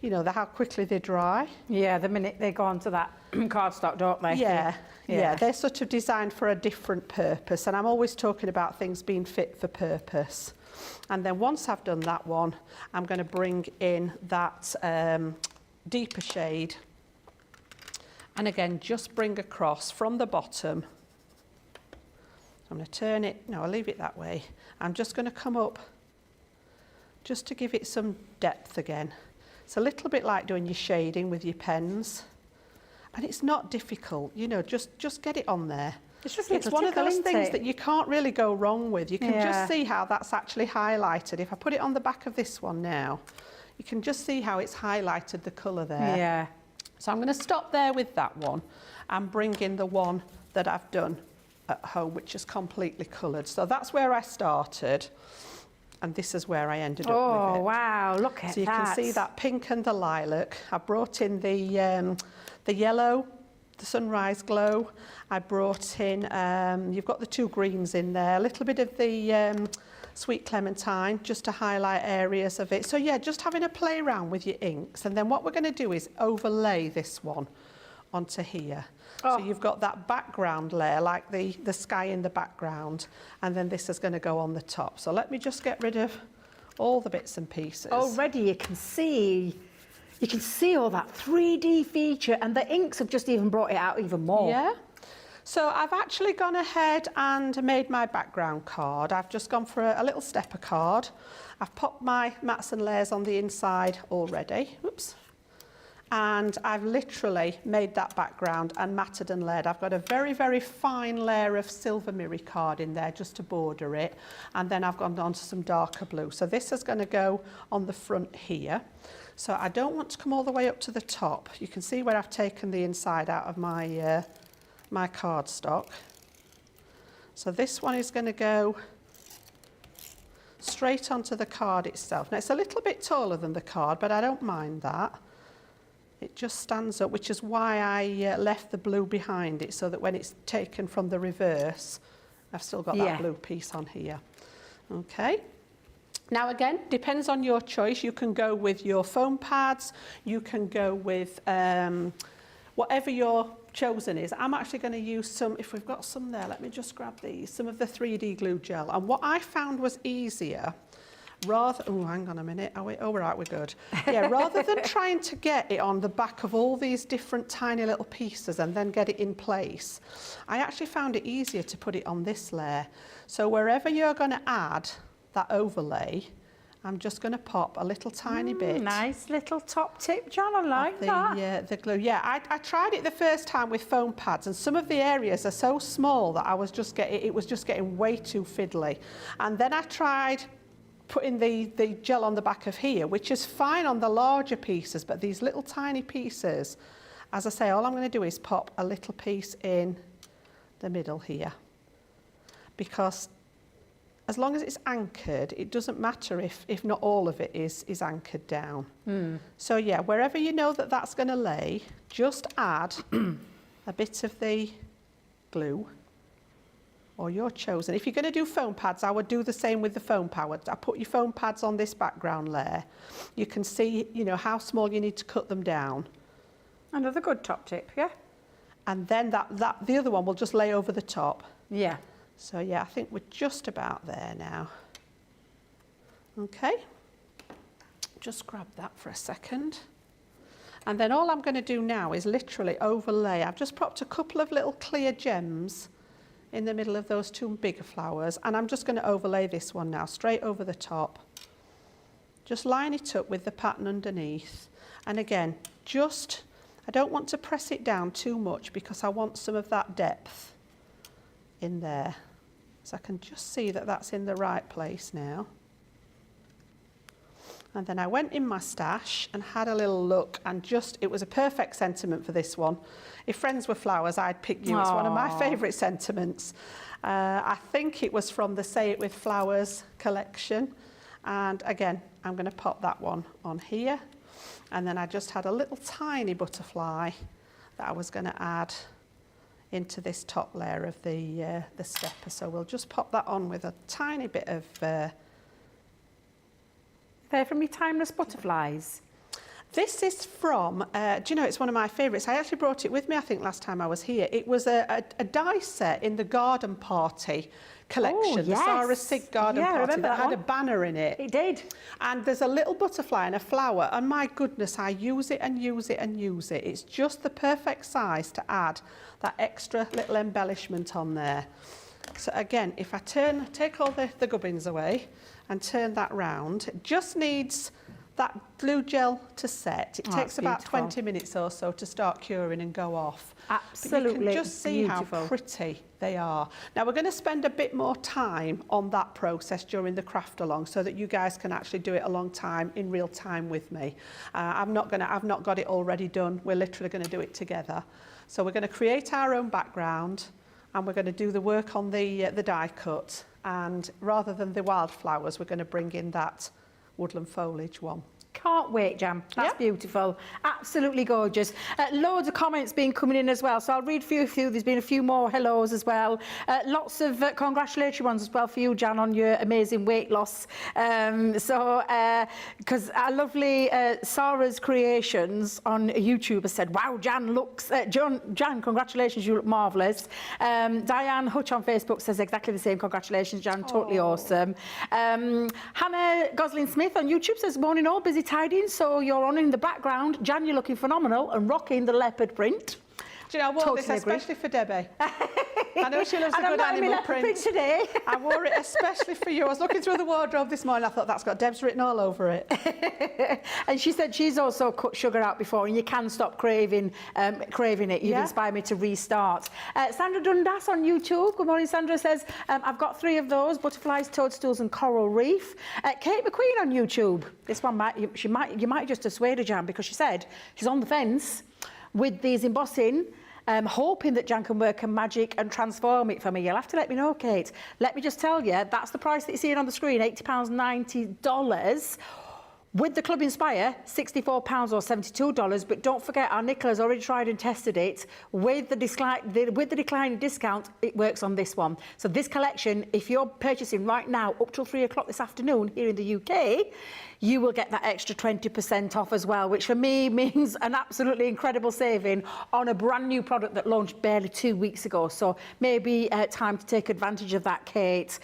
you know, how quickly they dry. Yeah, the minute they go onto that cardstock, don't they? Yeah, they're sort of designed for a different purpose, and I'm always talking about things being fit for purpose. And then once I've done that one, I'm going to bring in that deeper shade, and again just bring across from the bottom. I'm going to turn it, no, I'll leave it that way. I'm just going to come up just to give it some depth again. It's a little bit like doing your shading with your pens, and it's not difficult, you know, just get it on there. It's just It's one of those things that you can't really go wrong with. You can just see how that's actually highlighted. If I put it on the back of this one now, you can just see how it's highlighted the colour there. Yeah. So I'm going to stop there with that one and bring in the one that I've done at home, which is completely coloured. So that's where I started, and this is where I ended up with it. Oh, wow, look at that. So you can see that pink and the lilac. I brought in the yellow, the sunrise glow. I brought in, you've got the two greens in there, a little bit of the sweet clementine, just to highlight areas of it. So yeah, just having a play around with your inks. And then what we're going to do is overlay this one onto here. So you've got that background layer, like the sky in the background, and then this is going to go on the top. So let me just get rid of all the bits and pieces. Already you can see all that 3D feature, and the inks have just even brought it out even more. Yeah. So I've actually gone ahead and made my background card. I've just gone for a little stepper card. I've popped my mats and layers on the inside already. Oops. And I've literally made that background and matted and layered. I've got a very, very fine layer of silver mirror card in there just to border it. And then I've gone on to some darker blue. So this is going to go on the front here. So I don't want to come all the way up to the top. You can see where I've taken the inside out of my, my cardstock. So this one is going to go straight onto the card itself. Now it's a little bit taller than the card, but I don't mind that. It just stands up, which is why I left the blue behind it, so that when it's taken from the reverse, I've still got that blue piece on here. Okay. Now again, depends on your choice. You can go with your foam pads, you can go with whatever your chosen is. I'm actually going to use some, if we've got some there, let me just grab these, some of the 3D glue gel. And what I found was easier, rather, oh, hang on a minute, are we, oh, right, we're good. Yeah, rather than trying to get it on the back of all these different tiny little pieces and then get it in place, I actually found it easier to put it on this layer. So wherever you're going to add that overlay, I'm just going to pop a little tiny bit. Nice little top tip, Jan, I like that. The glue. Yeah, I tried it the first time with foam pads, and some of the areas are so small that I was just getting, it was just getting way too fiddly. And then I tried putting the gel on the back of here, which is fine on the larger pieces, but these little tiny pieces, as I say, all I'm going to do is pop a little piece in the middle here, because as long as it's anchored, it doesn't matter if not all of it is anchored down. So yeah, wherever you know that that's going to lay, just add a bit of the glue, or your chosen. If you're going to do foam pads, I would do the same with the foam pads. I put your foam pads on this background layer. You can see, you know, how small you need to cut them down. Another good top tip, yeah. And then the other one will just lay over the top. Yeah. So yeah, I think we're just about there now. Okay, just grab that for a second. And then all I'm going to do now is literally overlay. I've just popped a couple of little clear gems in the middle of those two bigger flowers, and I'm just going to overlay this one now straight over the top. Just line it up with the pattern underneath. And again, just, I don't want to press it down too much because I want some of that depth in there. So I can just see that that's in the right place now. And then I went in my stash and had a little look, and just, it was a perfect sentiment for this one. If friends were flowers, I'd pick you. It's one of my favourite sentiments. I think it was from the Say It With Flowers collection. And again, I'm going to pop that one on here. And then I just had a little tiny butterfly that I was going to add into this top layer of the stepper. So we'll just pop that on with a tiny bit of... They're from your Timeless Butterflies. This is from, do you know, it's one of my favourites. I actually brought it with me, I think, last time I was here. It was a die set in the Garden Party collection, the Sarah Sig Garden Party, that had a banner in it. It did. And there's a little butterfly and a flower, and my goodness, I use it and use it and use it. It's just the perfect size to add that extra little embellishment on there. So again, if I take all the gubbins away and turn that round, it just needs that glue gel to set. It takes about 20 minutes or so to start curing and go off. Absolutely. But you can just see how pretty they are. Now we're going to spend a bit more time on that process during the craft along, so that you guys can actually do it a long time in real time with me. I've not got it already done. We're literally going to do it together. So we're going to create our own background, and we're going to do the work on the die cut. And rather than the wildflowers, we're going to bring in that woodland foliage one. Can't wait, Jan. That's beautiful. Absolutely gorgeous. Loads of comments been coming in as well, so I'll read a few. There's been a few more hellos as well. Lots of congratulatory ones as well for you, Jan, on your amazing weight loss. Because our lovely Sarah's Creations on YouTube has said, wow, Jan looks... Jan, congratulations, you look marvellous. Diane Hutch on Facebook says exactly the same. Congratulations, Jan, totally awesome. Hannah Gosling-Smith on YouTube says, morning all, busy tidying, so you're on in the background. Jan, you're looking phenomenal and rocking the leopard print. Do you know, I wore this especially for Debbie. I know she loves a And I'm good not in my animal leopard print. print today. I wore it especially for you. I was looking through the wardrobe this morning. I thought that's got Deb's written all over it. And she said she's also cut sugar out before, and you can stop craving it. You've inspired me to restart. Sandra Dundas on YouTube. Good morning, Sandra says, I've got 3 of those: butterflies, toadstools, and coral reef. Kate McQueen on YouTube. This one you might just dissuade her, Jan, because she said she's on the fence with these embossing. Hoping that Jan can work a magic and transform it for me. You'll have to let me know, Kate. Let me just tell you, that's the price that you're seeing on the screen, £80, $90. With the Club Inspire, £64 or $72. But don't forget, our Nicola's already tried and tested it. With the declining discount, it works on this one. So this collection, if you're purchasing right now up till 3 o'clock this afternoon here in the UK, you will get that extra 20% off as well, which for me means an absolutely incredible saving on a brand new product that launched barely 2 weeks ago. So maybe time to take advantage of that, Kate.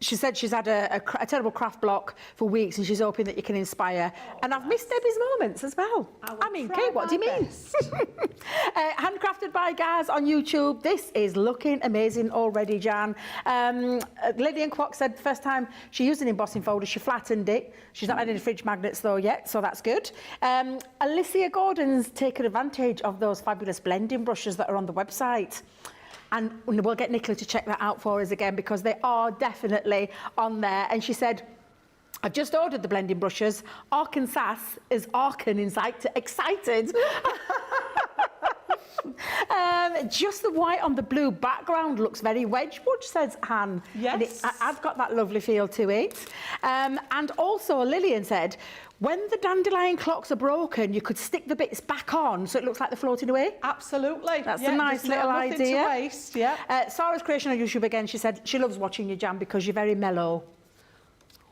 She said she's had a terrible craft block for weeks, and she's hoping that you can inspire. And I've missed Debbie's moments as well. I mean, Kate, what do you mean? Handcrafted by Gaz on YouTube. This is looking amazing already, Jan. Lillian Kwok said the first time she used an embossing folder, she flattened it. She's not had any fridge magnets though yet, so that's good. Alicia Gordon's taken advantage of those fabulous blending brushes that are on the website. And we'll get Nicola to check that out for us again, because they are definitely on there. And she said, I've just ordered the blending brushes. Arkansas is Arkan excited. Just the white on the blue background looks very Wedgwood, says Han. Yes. And I've got that lovely feel to it. And also Lillian said, when the dandelion clocks are broken, you could stick the bits back on so it looks like they're floating away. Absolutely. That's a nice little idea. Nothing to waste, yeah. Sarah's Creation on YouTube again, she said she loves watching you, Jan, because you're very mellow.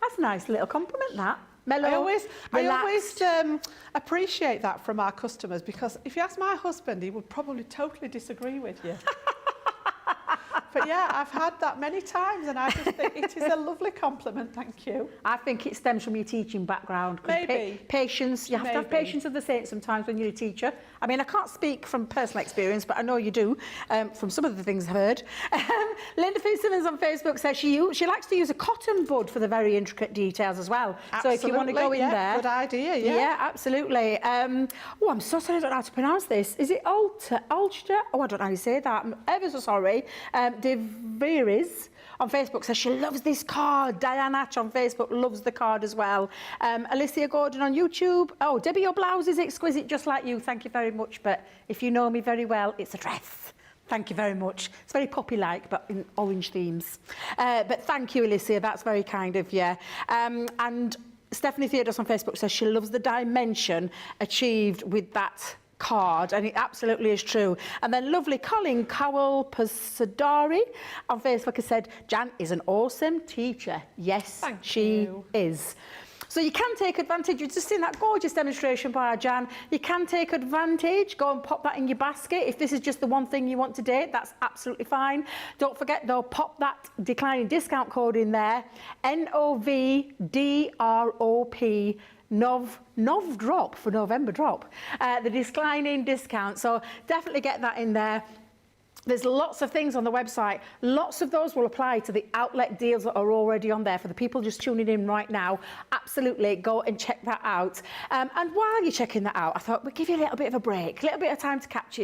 That's a nice little compliment, that. Mellow, I always relaxed. appreciate that from our customers, because if you ask my husband, he would probably totally disagree with you. But yeah, I've had that many times, and I just think it is a lovely compliment, thank you. I think it stems from your teaching background. Maybe. Patience, you have to have patience of the saints sometimes when you're a teacher. I mean, I can't speak from personal experience, but I know you do, from some of the things I've heard. Linda Fitzsimmons on Facebook says she likes to use a cotton bud for the very intricate details as well. Absolutely, so if you want to go in there. Good idea, yeah. Yeah, absolutely. Oh, I'm so sorry, I don't know how to pronounce this. Is it Ulster? Oh, I don't know how you say that. I'm ever so sorry. Deveris on Facebook says she loves this card. Diane Hatch on Facebook loves the card as well. Alicia Gordon on YouTube. Oh, Debbie, your blouse is exquisite, just like you. Thank you very much. But if you know me very well, it's a dress. Thank you very much. It's very poppy-like, but in orange themes. But thank you, Alicia. That's very kind of you. And Stephanie Theodos on Facebook says she loves the dimension achieved with that card, and it absolutely is true. And then lovely Colin Cowell Pasadari on Facebook has said, Jan is an awesome teacher. Yes, she is. So you can take advantage. You've just seen that gorgeous demonstration by our Jan. You can take advantage. Go and pop that in your basket. If this is just the one thing you want to date, that's absolutely fine. Don't forget, though, pop that declining discount code in there. NOVDROP. Nov drop for November drop, the declining discount. So definitely get that in there. There's lots of things on the website. Lots of those will apply to the outlet deals that are already on there. For the people just tuning in right now, absolutely go and check that out. And while you're checking that out, I thought we'd give you a little bit of a break, a little bit of time to catch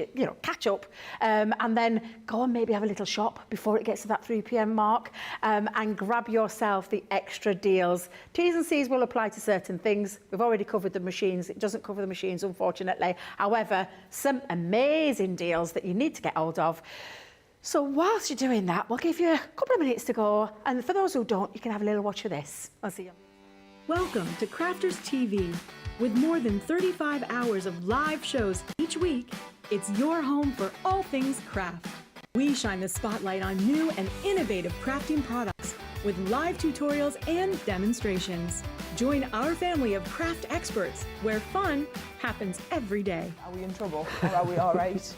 up, and then go and maybe have a little shop before it gets to that 3 p.m. mark, and grab yourself the extra deals. T's and C's will apply to certain things. We've already covered the machines. It doesn't cover the machines, unfortunately. However, some amazing deals that you need to get hold of. So whilst you're doing that, we'll give you a couple of minutes to go. And for those who don't, you can have a little watch of this. I'll see you. Welcome to Crafters TV. With more than 35 hours of live shows each week, it's your home for all things craft. We shine the spotlight on new and innovative crafting products with live tutorials and demonstrations. Join our family of craft experts where fun happens every day. Are we in trouble or are we all right?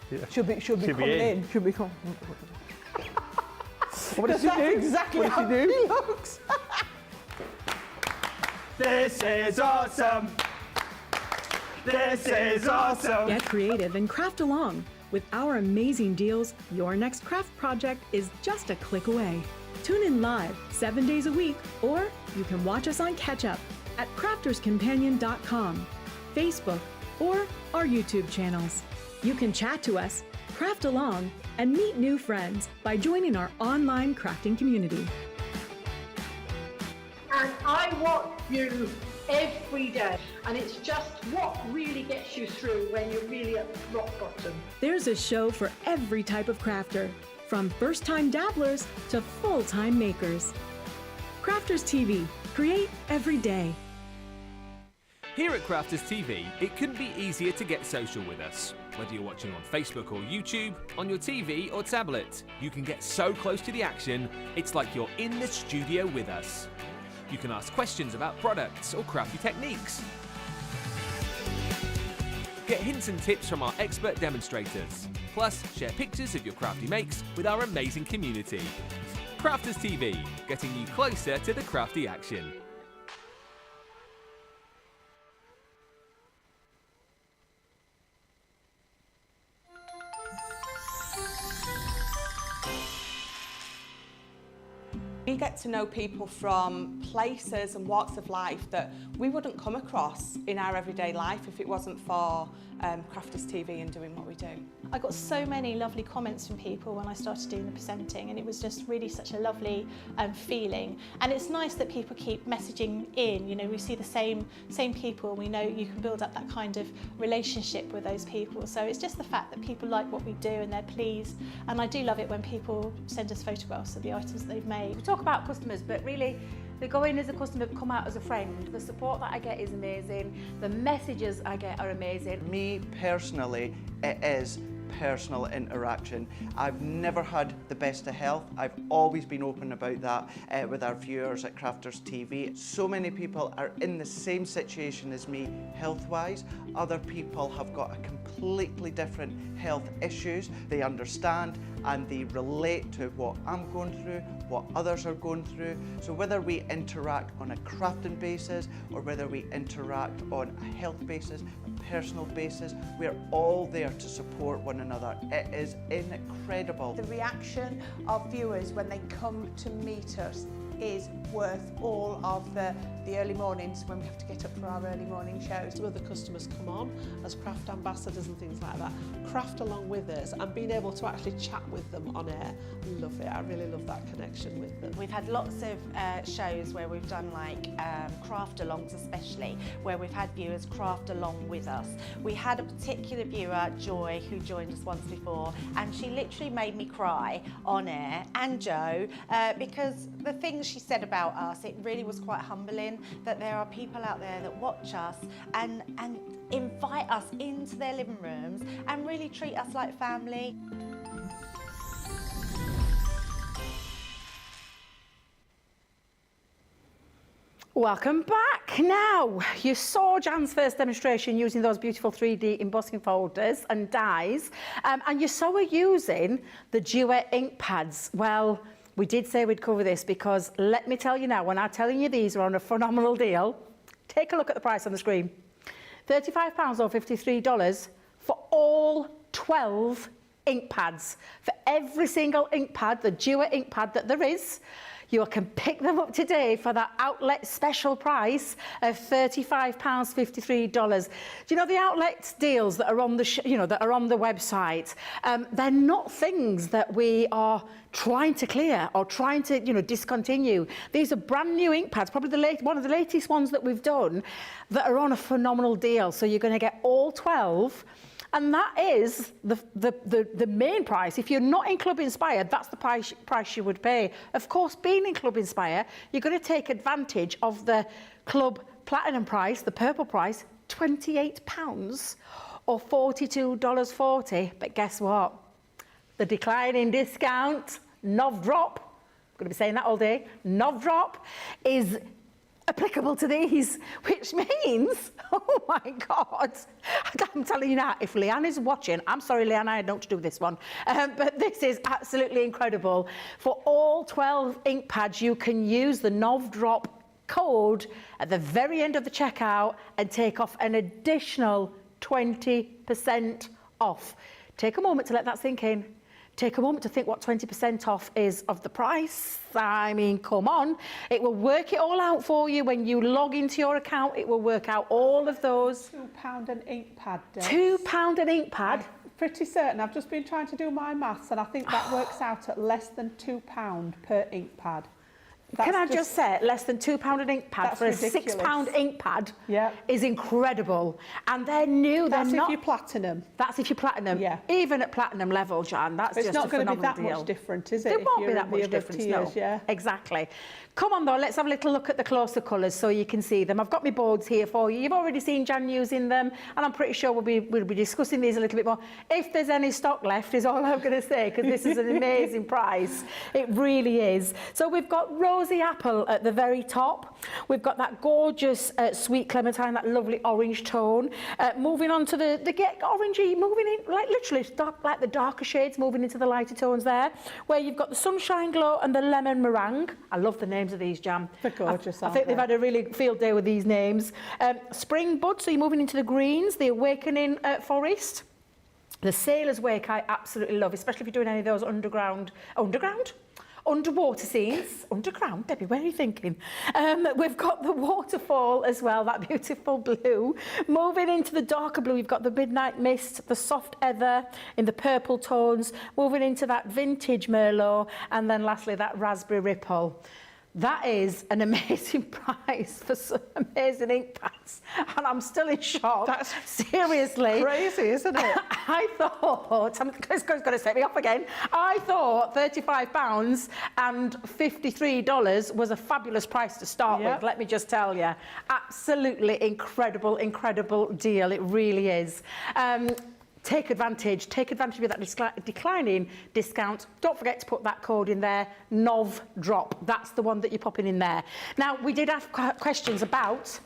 Yeah. Should be coming in. Should be coming. What does she do? Exactly how he looks. This is awesome. This is awesome. Get creative and craft along. With our amazing deals, your next craft project is just a click away. Tune in live 7 days a week, or you can watch us on Catch Up at crafterscompanion.com, Facebook, or our YouTube channels. You can chat to us, craft along, and meet new friends by joining our online crafting community. And I watch you every day, and it's just what really gets you through when you're really at rock bottom. There's a show for every type of crafter, from first-time dabblers to full-time makers. Crafters TV, create every day. Here at Crafters TV, it couldn't be easier to get social with us. Whether you're watching on Facebook or YouTube, on your TV or tablet, you can get so close to the action, it's like you're in the studio with us. You can ask questions about products or crafty techniques. Get hints and tips from our expert demonstrators. Plus, share pictures of your crafty makes with our amazing community. Crafters TV, getting you closer to the crafty action. We get to know people from places and walks of life that we wouldn't come across in our everyday life if it wasn't for Crafters TV and doing what we do. I got so many lovely comments from people when I started doing the presenting, and it was just really such a lovely feeling. And it's nice that people keep messaging in. You know, we see the same people. We know you can build up that kind of relationship with those people. So it's just the fact that people like what we do and they're pleased. And I do love it when people send us photographs of the items that they've made. We talk about customers, but really they go in as a customer, come out as a friend. The support that I get is amazing. The messages I get are amazing. Me personally, it is personal interaction. I've never had the best of health. I've always been open about that with our viewers at Crafters TV. So many people are in the same situation as me health-wise. Other people have got a completely different health issues. They understand and they relate to what I'm going through, what others are going through. So whether we interact on a crafting basis or whether we interact on a health basis, a personal basis, we're all there to support one another. It is incredible. The reaction of viewers when they come to meet us is worth all of the early mornings when we have to get up for our early morning shows. Some of the customers come on as craft ambassadors and things like that, craft along with us, and being able to actually chat with them on air. I love it. I really love that connection with them. We've had lots of shows where we've done like craft alongs, especially where we've had viewers craft along with us. We had a particular viewer, Joy, who joined us once before, and she literally made me cry on air, and Joe, because the things she said about us, it really was quite humbling that there are people out there that watch us and invite us into their living rooms and really treat us like family. Welcome back. Now, you saw Jan's first demonstration using those beautiful 3D embossing folders and dies, and you saw her using the Duet ink pads. Well, we did say we'd cover this because let me tell you now, when I'm telling you these are on a phenomenal deal, take a look at the price on the screen. £35 or $53 for all 12 ink pads. For every single ink pad, the Duet ink pad that there is, you can pick them up today for that outlet special price of £35, $53. Do you know the outlet deals that are on the that are on the website? They're not things that we are trying to clear or trying to discontinue. These are brand new ink pads, probably one of the latest ones that we've done, that are on a phenomenal deal. So you're going to get all 12. And that is the main price. If you're not in Club Inspire, that's the price you would pay. Of course, being in Club Inspire, you're going to take advantage of the Club Platinum price, the purple price, £28 or $42.40. But guess what? The declining discount, NOV drop, I'm going to be saying that all day, NOV drop is applicable to these, which means, oh my God, I'm telling you now, if Leanne is watching, I'm sorry Leanne, I had nothing to do with this one, but this is absolutely incredible. For all 12 ink pads, you can use the NOV drop code at the very end of the checkout and take off an additional 20% off. take a moment to let that sink in. Take a moment to think what 20% off is of the price. I mean, come on. It will work it all out for you. When you log into your account, it will work out all of those. £2 an ink pad, Des. £2 an ink pad? I'm pretty certain. I've just been trying to do my maths, and I think that works out at less than £2 per ink pad. Can I just say, less than £2 an ink pad for a £6 ink pad is incredible. And they're new, they're not... That's if you're platinum. That's if you're platinum. Yeah. Even at platinum level, Jan, that's just a phenomenal deal. It's not going to be that much different, is it? There won't be that much difference, no. Yeah. Exactly. Come on, though, let's have a little look at the closer colours so you can see them. I've got my boards here for you. You've already seen Jan using them, and I'm pretty sure we'll be discussing these a little bit more. If there's any stock left, is all I'm going to say, because this is an amazing price. It really is. So we've got Rosy Apple at the very top. We've got that gorgeous sweet clementine, that lovely orange tone. Moving on to the get orangey, moving in, like literally dark, like the darker shades, moving into the lighter tones there, where you've got the sunshine glow and the lemon meringue. I love the names of these, Jam. They're gorgeous, I think they've had a really field day with these names. Spring bud, so you're moving into the greens, the awakening forest. The Sailor's Wake I absolutely love, especially if you're doing any of those underwater scenes. Underground, Debbie, where are you thinking? We've got the waterfall as well, that beautiful blue. Moving into the darker blue, you've got the midnight mist, the soft heather in the purple tones, moving into that vintage Merlot, and then lastly that raspberry ripple. That is an amazing price for some amazing ink pads, and I'm still in shock. That's seriously crazy, isn't it? I thought, it's going to set me off again. I thought £35 and $53 was a fabulous price to start with. Let me just tell you, absolutely incredible deal. It really is. Take advantage of that declining discount. Don't forget to put that code in there, NOV drop. That's the one that you're popping in there. Now, we did have questions about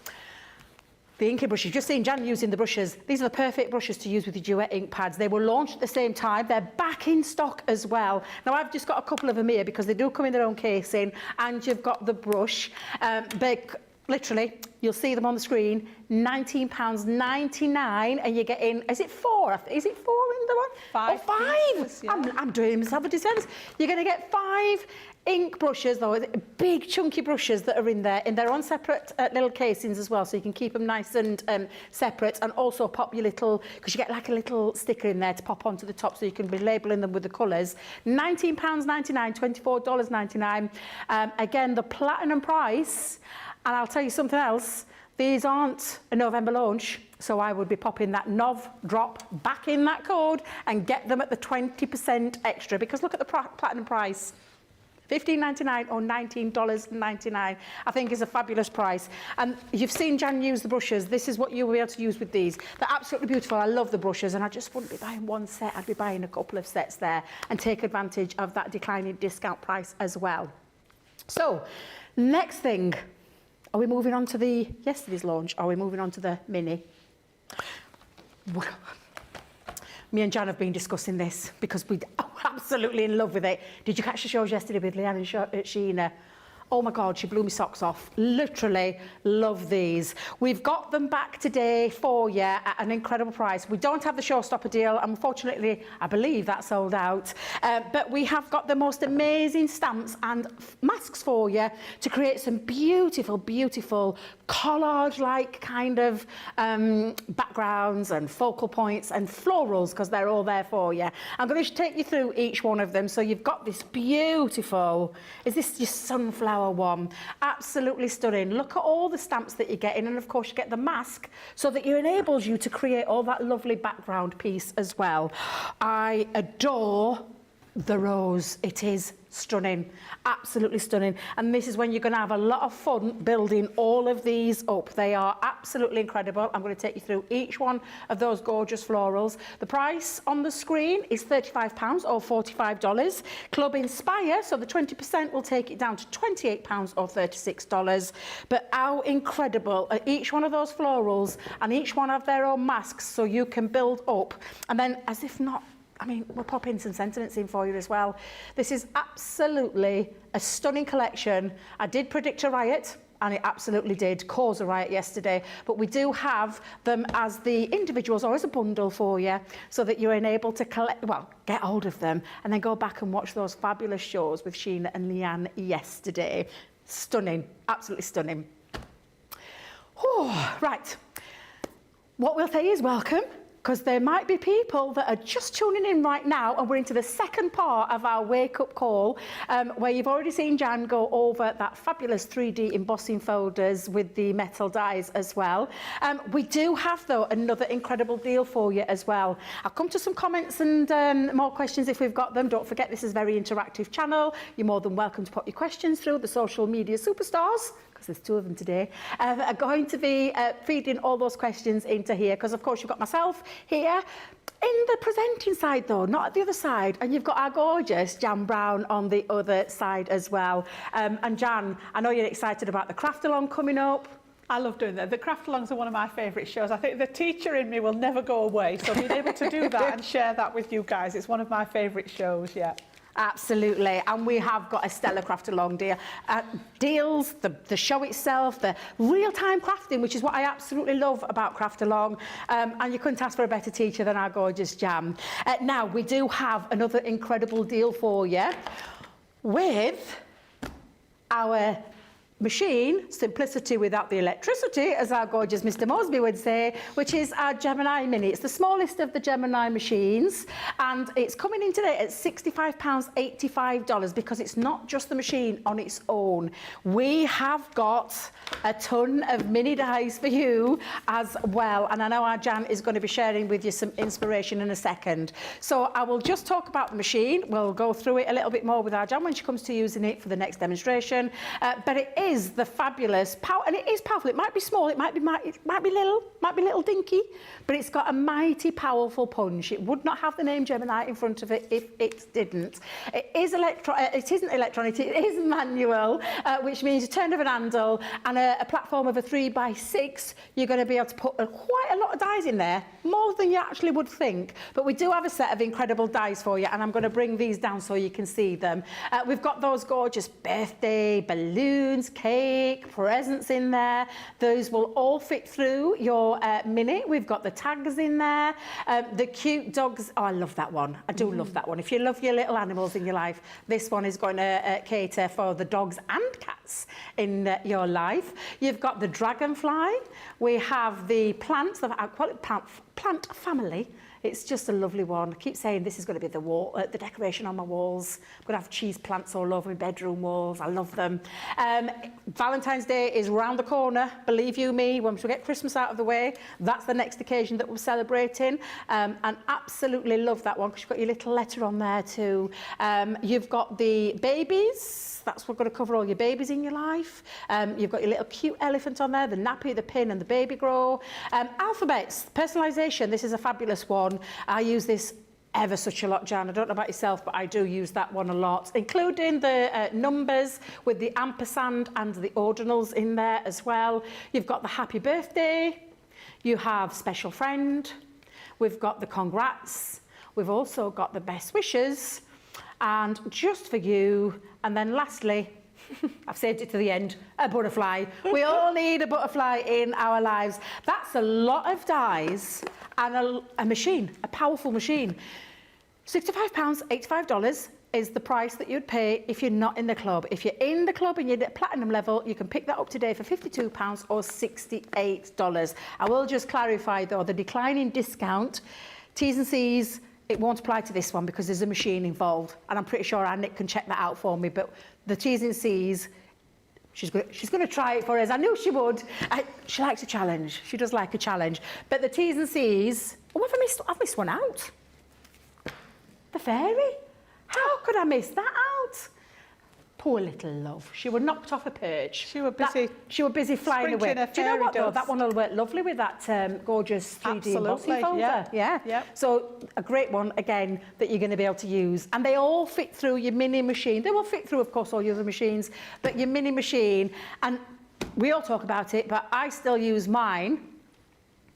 the inking brushes. You've just seen Jan using the brushes. These are the perfect brushes to use with your Duet ink pads. They were launched at the same time. They're back in stock as well. Now, I've just got a couple of them here because they do come in their own casing, and you've got the brush. Literally, you'll see them on the screen, £19.99, and you're getting, is it 4? Is it 4 in the one? 5. Oh, 5! Pieces, yeah. I'm doing myself a disservice. You're going to get 5 ink brushes, though, big chunky brushes that are in their own separate little casings as well, so you can keep them nice and separate, and also pop your little, because you get like a little sticker in there to pop onto the top so you can be labelling them with the colours. £19.99, $24.99. Again, the platinum price. And I'll tell you something else, these aren't a November launch, so I would be popping that NOV drop back in that code and get them at the 20% extra, because look at the platinum price. $15.99 or $19.99, I think is a fabulous price. And you've seen Jan use the brushes. This is what you'll be able to use with these. They're absolutely beautiful. I love the brushes, and I just wouldn't be buying one set. I'd be buying a couple of sets there and take advantage of that declining discount price as well. So, next thing. Are we moving on to the yesterday's launch? Or are we moving on to the mini? Me and Jan have been discussing this because we're absolutely in love with it. Did you catch the shows yesterday with Leanne and Sheena? Oh my God, she blew me socks off. Literally love these. We've got them back today for you at an incredible price. We don't have the showstopper deal. Unfortunately, I believe that's sold out. But we have got the most amazing stamps and masks for you to create some beautiful collage-like kind of backgrounds and focal points and florals, because they're all there for you. I'm going to take you through each one of them. So you've got this beautiful, is this your sunflower one? Absolutely stunning. Look at all the stamps that you're getting, and of course you get the mask so that it enables you to create all that lovely background piece as well. I adore the rose. It is stunning, absolutely stunning, and this is when you're going to have a lot of fun building all of these up. They are absolutely incredible. I'm going to take you through each one of those gorgeous florals. The price on the screen is £35 or $45. Club Inspire, so the 20% will take it down to £28 or $36. But how incredible are each one of those florals, and each one have their own masks so you can build up, and then as if not, I mean, we'll pop in some sentiments in for you as well. This is absolutely a stunning collection. I did predict a riot. and it absolutely did cause a riot yesterday. But we do have them as the individuals or as a bundle for you, so that you're able to get hold of them and then go back and watch those fabulous shows with Sheena and Leanne yesterday. Stunning, absolutely stunning. Oh, right. What we'll say is welcome, because there might be people that are just tuning in right now, and we're into the second part of our wake-up call, where you've already seen Jan go over that fabulous 3D embossing folders with the metal dies as well. We do have, though, another incredible deal for you as well. I'll come to some comments and more questions if we've got them. Don't forget, this is a very interactive channel. You're more than welcome to put your questions through. The social media superstars, because there's two of them today, are going to be feeding all those questions into here, because of course you've got myself here in the presenting side, though, not at the other side, and you've got our gorgeous Jan Brown on the other side as well. And Jan, I know you're excited about the craft along coming up. I love doing that. The craft alongs are one of my favourite shows. I think the teacher in me will never go away, so being able to do that and share that with you guys, it's one of my favourite shows, yeah. Absolutely, and we have got a stellar craft along deals, the show itself, the real-time crafting, which is what I absolutely love about craft along, and you couldn't ask for a better teacher than our gorgeous Jan. Now we do have another incredible deal for you with our machine, simplicity without the electricity, as our gorgeous Mr. Mosby would say, which is our Gemini Mini. It's the smallest of the Gemini machines, and it's coming in today at £65.85, because it's not just the machine on its own. We have got a ton of mini dies for you as well, and I know our Jan is going to be sharing with you some inspiration in a second. So I will just talk about the machine. We'll go through it a little bit more with our Jan when she comes to using it for the next demonstration, but it is the fabulous power, and it is powerful. It might be small, it might be little dinky, but it's got a mighty powerful punch. It would not have the name Gemini in front of it if it didn't. It isn't electronic, it is manual, which means a turn of an handle and a platform of a 3x6. You're going to be able to put quite a lot of dies in there, more than you actually would think. But we do have a set of incredible dies for you, and I'm going to bring these down so you can see them. We've got those gorgeous birthday balloons, cake, presents in there. Those will all fit through your Mini. We've got the tags in there. The cute dogs. Oh, I love that one. I do love that one. If you love your little animals in your life, this one is going to cater for the dogs and cats in your life. You've got the dragonfly. We have the plants. I call it plant family. It's just a lovely one. I keep saying this is going to be the decoration on my walls. I'm going to have cheese plants all over my bedroom walls. I love them. Valentine's Day is round the corner, believe you me. Once we get Christmas out of the way, that's the next occasion that we're celebrating. And absolutely love that one, because you've got your little letter on there too. You've got the babies. That's what's going to cover all your babies in your life. You've got your little cute elephant on there, the nappy, the pin, and the baby grow. Alphabets, personalisation. This is a fabulous one. I use this ever such a lot, Jan. I don't know about yourself, but I do use that one a lot, including the numbers with the ampersand and the ordinals in there as well. You've got the happy birthday. You have special friend. We've got the congrats. We've also got the best wishes. And just for you. And then lastly, I've saved it to the end, a butterfly. We all need a butterfly in our lives. That's a lot of dies and a machine, a powerful machine. £65.85 is the price that you'd pay if you're not in the club. If you're in the club and you're at platinum level, you can pick that up today for £52 or $68. I will just clarify, though, the declining discount, T's and C's, it won't apply to this one because there's a machine involved, and I'm pretty sure our Nick can check that out for me. But the T's and C's, she's going to try it for us. I knew she would. She likes a challenge. She does like a challenge. But the T's and C's, oh, I've missed one out. The fairy. How could I miss that out? Poor little love. She was knocked off a perch. She was busy. She was busy flying away. Do you know what, though? That one will work lovely with that gorgeous 3D embossing folder. Yeah. Yep. So a great one, again, that you're going to be able to use. And they all fit through your mini machine. They will fit through, of course, all your other machines, but your mini machine, and we all talk about it, but I still use mine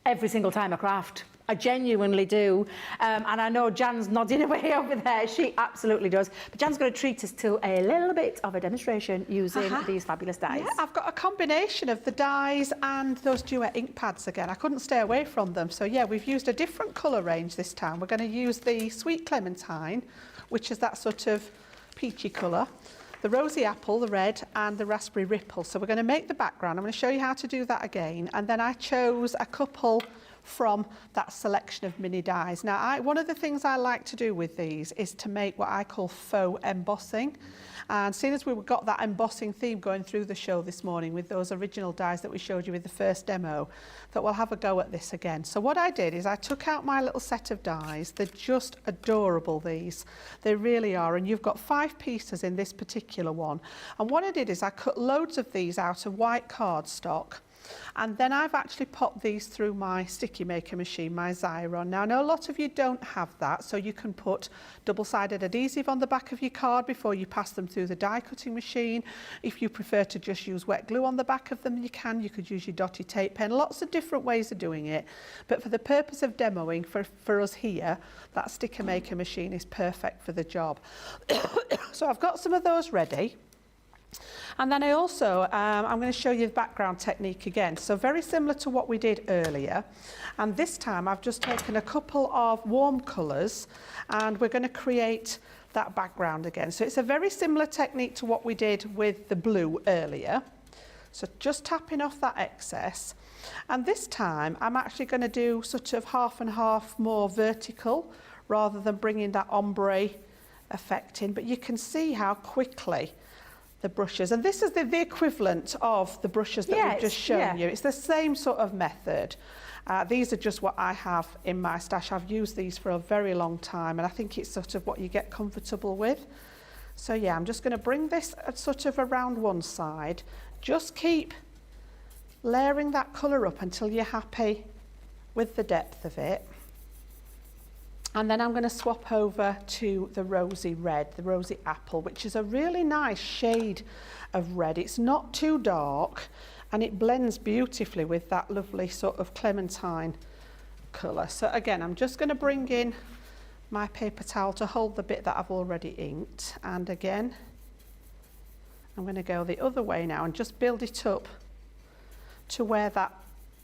every single time I craft. I genuinely do. And I know Jan's nodding away over there. She absolutely does. But Jan's going to treat us to a little bit of a demonstration using these fabulous dyes. Yeah, I've got a combination of the dyes and those Duet ink pads again. I couldn't stay away from them. So yeah, we've used a different colour range this time. We're going to use the Sweet Clementine, which is that sort of peachy colour, the Rosy Apple, the red, and the Raspberry Ripple. So we're going to make the background. I'm going to show you how to do that again. And then I chose a couple from that selection of mini dies. Now, one of the things I like to do with these is to make what I call faux embossing. And seeing as we've got that embossing theme going through the show this morning with those original dies that we showed you with the first demo, that we'll have a go at this again. So what I did is I took out my little set of dies. They're just adorable, these. They really are. And you've got 5 pieces in this particular one. And what I did is I cut loads of these out of white cardstock. And then I've actually popped these through my sticky maker machine, my Xyron. Now, I know a lot of you don't have that, so you can put double-sided adhesive on the back of your card before you pass them through the die cutting machine. If you prefer to just use wet glue on the back of them, you can. You could use your dotty tape pen. Lots of different ways of doing it. But for the purpose of demoing, for us here, that sticker maker machine is perfect for the job. So I've got some of those ready. And then I also, I'm going to show you the background technique again. So very similar to what we did earlier. And this time I've just taken a couple of warm colours and we're going to create that background again. So it's a very similar technique to what we did with the blue earlier. So just tapping off that excess. And this time I'm actually going to do sort of half and half more vertical rather than bringing that ombre effect in. But you can see how quickly the brushes, and this is the equivalent of the brushes that we've just shown you. It's the same sort of method. These are just what I have in my stash. I've used these for a very long time and I think it's sort of what you get comfortable with. So yeah, I'm just going to bring this sort of around one side. Just keep layering that colour up until you're happy with the depth of it. And then I'm going to swap over to the rosy red, the rosy apple, which is a really nice shade of red. It's not too dark and it blends beautifully with that lovely sort of clementine colour. So again, I'm just going to bring in my paper towel to hold the bit that I've already inked. And again, I'm going to go the other way now and just build it up to where that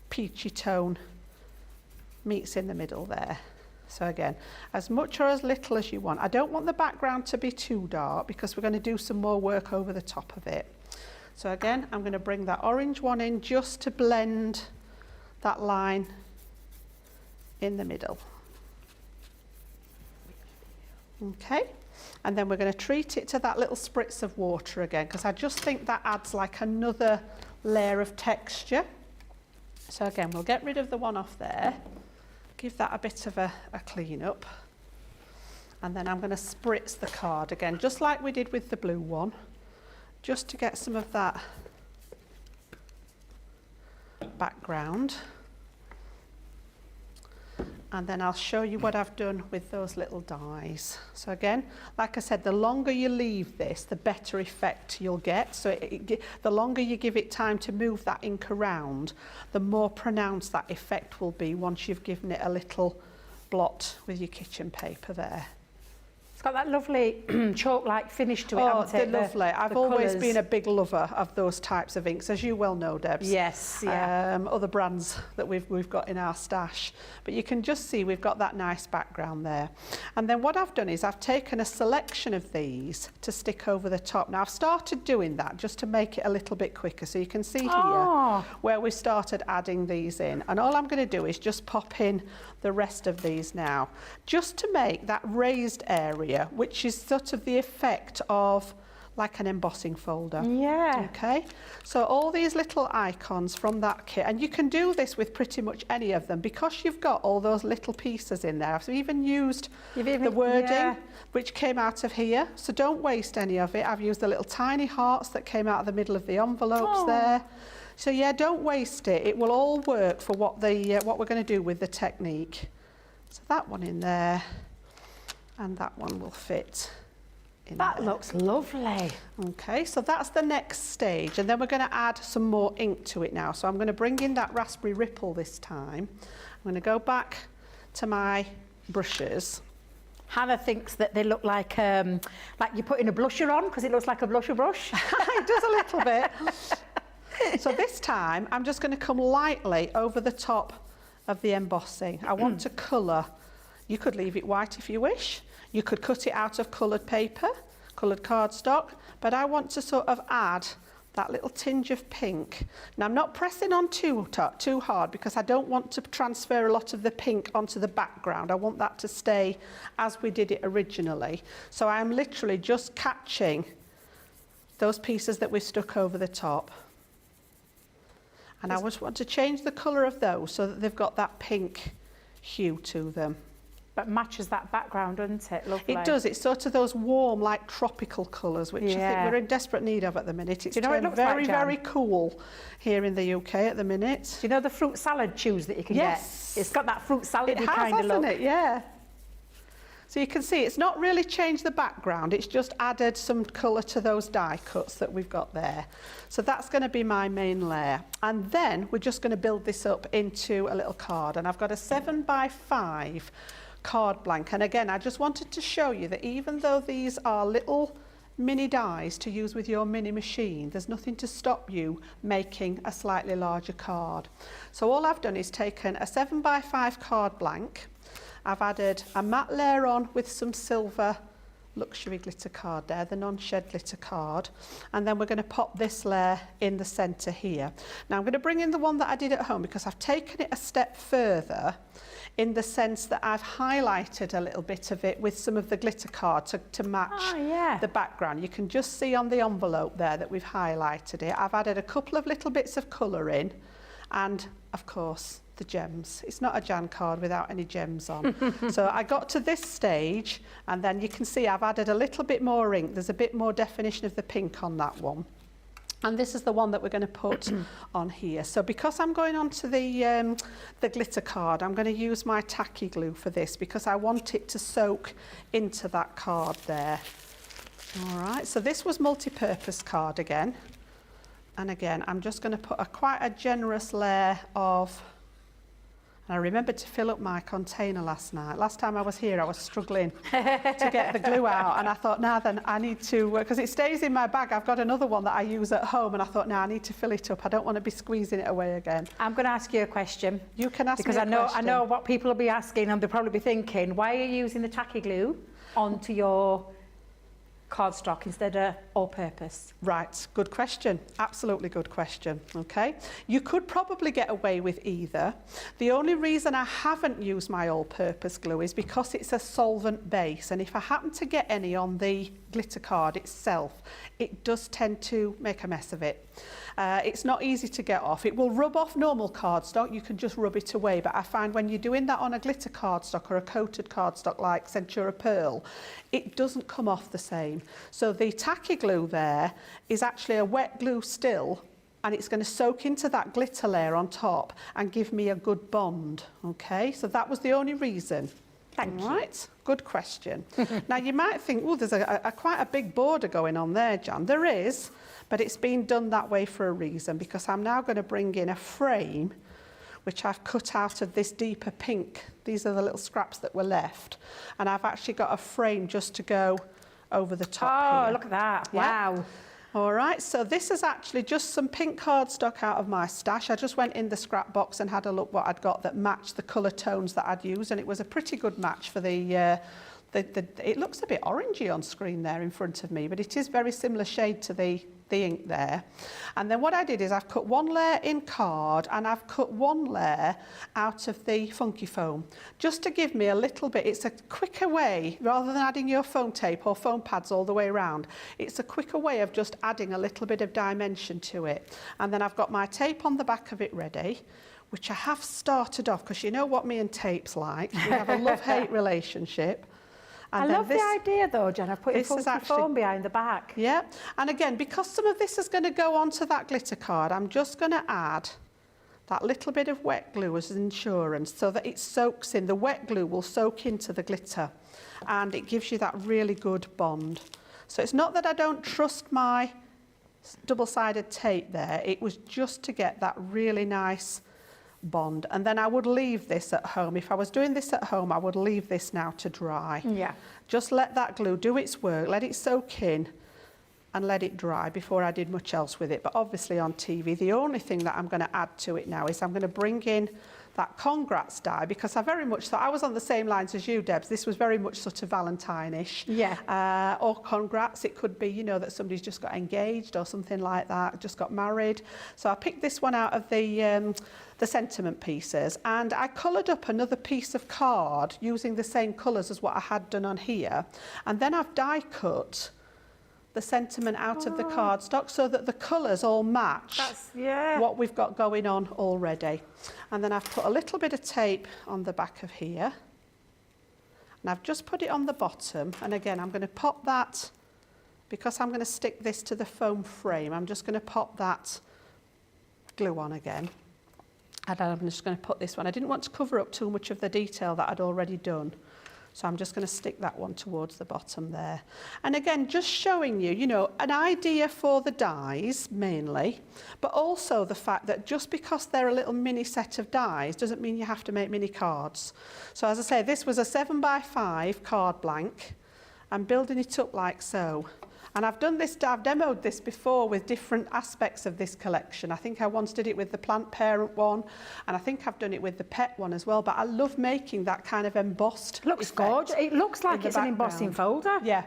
peachy tone meets in the middle there. So again, as much or as little as you want. I don't want the background to be too dark because we're going to do some more work over the top of it. So again, I'm going to bring that orange one in just to blend that line in the middle. Okay, and then we're going to treat it to that little spritz of water again because I just think that adds like another layer of texture. So again, we'll get rid of the one off there. Give that a bit of a clean up. And then I'm going to spritz the card again, just like we did with the blue one, just to get some of that background. And then I'll show you what I've done with those little dies. So again, like I said, the longer you leave this, the better effect you'll get. So the longer you give it time to move that ink around, the more pronounced that effect will be once you've given it a little blot with your kitchen paper there. It's got that lovely chalk-like finish to it, Oh, hasn't it? they're lovely. I've always been a big lover of those types of inks, as you well know, Debs. Yes, yeah. Other brands that we've got in our stash. But you can just see we've got that nice background there. And then what I've done is I've taken a selection of these to stick over the top. Now, I've started doing that just to make it a little bit quicker. So you can see here where we started adding these in. And all I'm going to do is just pop in the rest of these now, just to make that raised area, which is sort of the effect of like an embossing folder. Yeah. Okay, so all these little icons from that kit, and you can do this with pretty much any of them because you've got all those little pieces in there. I've even used the wording which came out of here, so don't waste any of it. I've used the little tiny hearts that came out of the middle of the envelopes there. So yeah, don't waste it. It will all work for what we're going to do with the technique. So that one in there, and that one will fit in there. That looks lovely. Okay, so that's the next stage, and then we're going to add some more ink to it now. So I'm going to bring in that Raspberry Ripple this time. I'm going to go back to my brushes. Hannah thinks that they look like you're putting a blusher on because it looks like a blusher brush. It does a little bit. So this time I'm just going to come lightly over the top of the embossing. I want to colour. You could leave it white if you wish. You could cut it out of coloured paper, coloured cardstock, but I want to sort of add that little tinge of pink. Now I'm not pressing on too hard because I don't want to transfer a lot of the pink onto the background. I want that to stay as we did it originally. So I'm literally just catching those pieces that we stuck over the top. And I just want to change the colour of those so that they've got that pink hue to them. But matches that background, doesn't it? Lovely. It does. It's sort of those warm, like tropical colours, which I think we're in desperate need of at the minute. It's turned very, very cool here in the UK at the minute. Do you know the fruit salad chews that you can get? It's got that fruit salad kind of look. It has, hasn't it? Yeah. So you can see it's not really changed the background, it's just added some colour to those die cuts that we've got there. So that's going to be my main layer. And then we're just going to build this up into a little card. And I've got a 7x5 card blank. And again, I just wanted to show you that even though these are little mini dies to use with your mini machine, there's nothing to stop you making a slightly larger card. So all I've done is taken a 7x5 card blank. I've added a matte layer on with some silver luxury glitter card there, the non-shed glitter card, and then we're going to pop this layer in the centre here. Now I'm going to bring in the one that I did at home because I've taken it a step further in the sense that I've highlighted a little bit of it with some of the glitter card to match the background. You can just see on the envelope there that we've highlighted it. I've added a couple of little bits of colour in, and of course the gems. It's not a Jan card without any gems on. So I got to this stage and then you can see I've added a little bit more ink. There's a bit more definition of the pink on that one. And this is the one that we're going to put on here. So because I'm going on to the glitter card, I'm going to use my tacky glue for this because I want it to soak into that card there. All right, so this was multi-purpose card again. And again, I'm just going to put quite a generous layer of... And I remembered to fill up my container last night. Last time I was here, I was struggling to get the glue out. And I thought, now then, I need to, because it stays in my bag. I've got another one that I use at home. And I thought, now I need to fill it up. I don't want to be squeezing it away again. I'm going to ask you a question. You can ask me a question. Because I know what people will be asking, and they'll probably be thinking, why are you using the tacky glue onto your cardstock instead of all-purpose? Right, good question. Absolutely good question. Okay, you could probably get away with either. The only reason I haven't used my all-purpose glue is because it's a solvent base, and if I happen to get any on the glitter card itself, it does tend to make a mess of it. It's not easy to get off. It will rub off normal cardstock. You can just rub it away, but I find when you're doing that on a glitter cardstock or a coated cardstock like Centura Pearl, it doesn't come off the same. So the tacky glue there is actually a wet glue still, and it's going to soak into that glitter layer on top and give me a good bond. Okay, so that was the only reason. Thank you. Right, good question. Now you might think, oh, there's quite a big border going on there, Jan. There is, but it's been done that way for a reason, because I'm now going to bring in a frame which I've cut out of this deeper pink. These are the little scraps that were left, and I've actually got a frame just to go over the top here. Oh, look at that. Yeah. Wow. All right, so this is actually just some pink cardstock out of my stash. I just went in the scrap box and had a look what I'd got that matched the colour tones that I'd used, and it was a pretty good match for it looks a bit orangey on screen there in front of me, but it is very similar shade to the ink there. And then what I did is I've cut one layer in card and I've cut one layer out of the funky foam, just to give me a little bit. It's a quicker way, rather than adding your foam tape or foam pads all the way around, it's a quicker way of just adding a little bit of dimension to it. And then I've got my tape on the back of it ready, which I have started off, because you know what me and tape's like. We have a love-hate relationship. And I love the idea though, Jan, of putting funky foam behind the back. Yeah, and again, because some of this is going to go onto that glitter card, I'm just going to add that little bit of wet glue as insurance so that it soaks in. The wet glue will soak into the glitter and it gives you that really good bond. So it's not that I don't trust my double-sided tape there, it was just to get that really nice bond, and then I would leave this at home. If I was doing this at home, I would leave this now to dry. Yeah. Just let that glue do its work, let it soak in and let it dry before I did much else with it. But obviously on TV, the only thing that I'm going to add to it now is I'm going to bring in that Congrats die, because I very much thought, I was on the same lines as you, Debs, this was very much sort of Valentine-ish. Yeah. Or congrats, it could be, you know, that somebody's just got engaged or something like that, just got married. So I picked this one out of the sentiment pieces, and I coloured up another piece of card using the same colours as what I had done on here, and then I've die cut the sentiment out of the cardstock so that the colours all match what we've got going on already. And then I've put a little bit of tape on the back of here, and I've just put it on the bottom, and again I'm going to pop that, because I'm going to stick this to the foam frame, I'm just going to pop that glue on again, and I'm just going to put this one. I didn't want to cover up too much of the detail that I'd already done, so I'm just going to stick that one towards the bottom there. And again, just showing you, you know, an idea for the dies mainly, but also the fact that just because they're a little mini set of dies doesn't mean you have to make mini cards. So as I say, this was a 7x5 card blank. I'm building it up like so. And I've done this, I've demoed this before with different aspects of this collection. I think I once did it with the plant parent one, and I think I've done it with the pet one as well, but I love making that kind of embossed Looks gorgeous. It looks like it's an embossing folder. Yeah.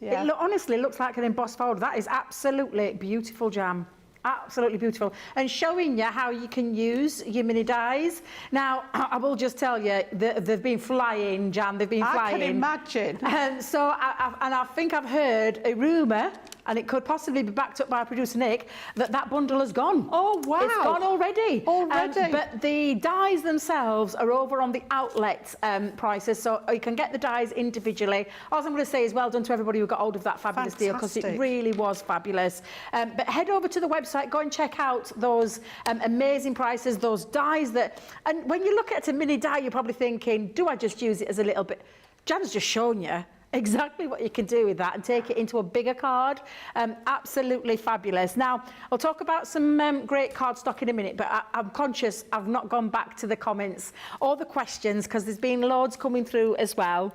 Yeah. It honestly looks like an embossed folder. That is absolutely beautiful, Jam. Absolutely beautiful. And showing you how you can use your mini dies. Now, I will just tell you, they've been flying, Jan, they've been flying. I can imagine. And so, I think I've heard a rumour, and it could possibly be backed up by our producer Nick, that bundle has gone. Oh, wow. It's gone already. Already? But the dies themselves are over on the outlet prices, so you can get the dies individually. All I'm going to say is well done to everybody who got hold of that fabulous deal, because it really was fabulous. But head over to the website, go and check out those amazing prices, those dies that... And when you look at a mini die, you're probably thinking, do I just use it as a little bit... Jan's just shown you exactly what you can do with that and take it into a bigger card. Absolutely fabulous. Now, I'll talk about some great cardstock in a minute, but I'm conscious I've not gone back to the comments or the questions, because there's been loads coming through as well.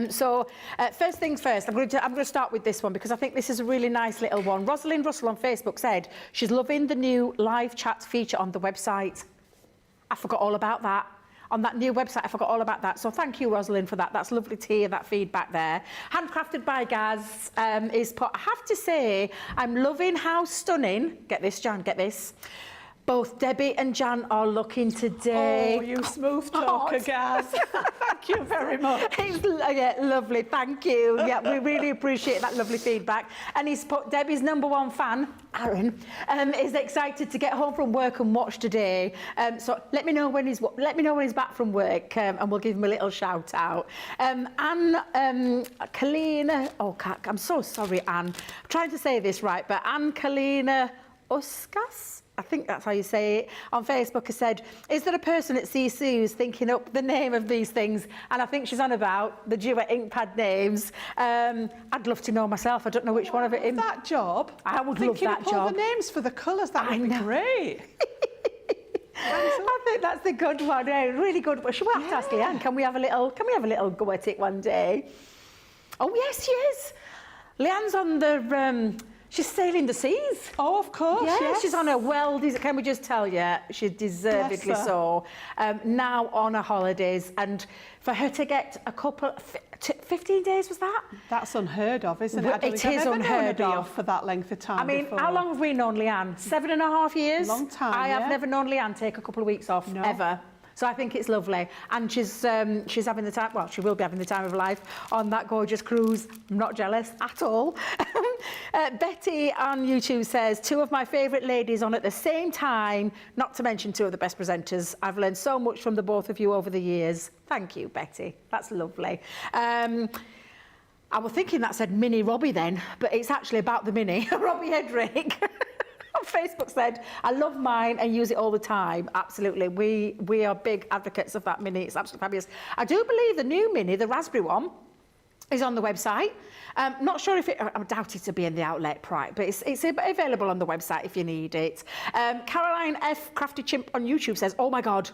So, first things first, I'm going to start with this one, because I think this is a really nice little one. Rosalind Russell on Facebook said she's loving the new live chat feature on the website. I forgot all about that. On that new website, I forgot all about that. So thank you, Rosalind, for that. That's lovely to hear that feedback there. Handcrafted by Gaz is put. I have to say, I'm loving how stunning, get this, Jan, get this, both Debbie and Jan are looking today. Oh, you smooth talker, Gaz. Thank you very much. Yeah, lovely, thank you. Yeah, we really appreciate that lovely feedback. And he's put Debbie's #1 fan, Aaron, is excited to get home from work and watch today. So let me know when he's back from work, and we'll give him a little shout out. Anne Kalina, I'm so sorry, Anne. I'm trying to say this right, but Anne Kalina Uskas, I think that's how you say it, on Facebook has said, is there a person at CC who's thinking up the name of these things? And I think she's on about the Duet ink pad names. I'd love to know myself. I don't know which one of it is. That job. I would love that job. All the names for the colours, that would be great. I think that's the good one. Yeah, really good. Well, should we have to ask Leanne? Can we have a little go at it one day? Oh yes, she is. Leanne's on the. She's sailing the seas. Oh, of course, yes. She's on a can we just tell you, she's deservedly so, now on her holidays. And for her to get a couple, 15 days, was that? That's unheard of, isn't it? I don't It think is I've ever known a unheard day of. off for that length of time I mean, before. how long have we known Leanne? 7.5 years? Long time, I have yeah. never known Leanne take a couple of weeks off, ever. So I think it's lovely. And she's having the time, well, she will be having the time of her life on that gorgeous cruise. I'm not jealous at all. Betty on YouTube says, 2 of my favourite ladies on at the same time, not to mention 2 of the best presenters. I've learned so much from the both of you over the years. Thank you, Betty. That's lovely. I was thinking that said Mini Robbie then, but it's actually about the Mini. Robbie Hedrick. On Facebook said, I love mine and use it all the time. Absolutely. We are big advocates of that Mini. It's absolutely fabulous. I do believe the new Mini, the raspberry one, is on the website. Not sure if I doubt it to be in the outlet price, but it's available on the website if you need it. Caroline F. Crafty Chimp on YouTube says, oh my God,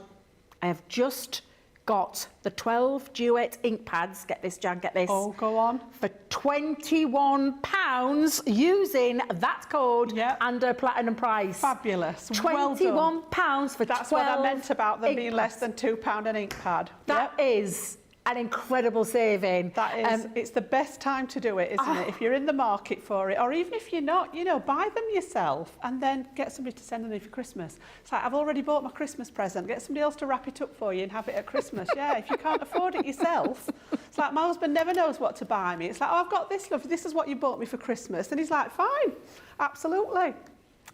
I have just got the 12 Duet ink pads. Get this, Jan, get this. Oh, go on. For £21 using that code under platinum price. Fabulous. £21 for That's 12 what I meant about them being less pads. than £2 an ink pad. That is an incredible saving. That is, it's the best time to do it, isn't it? If you're in the market for it, or even if you're not, you know, buy them yourself and then get somebody to send them in for Christmas. It's like, I've already bought my Christmas present. Get somebody else to wrap it up for you and have it at Christmas. Yeah, if you can't afford it yourself. It's like, my husband never knows what to buy me. It's like, oh, I've got this, love. This is what you bought me for Christmas. And he's like, fine, absolutely.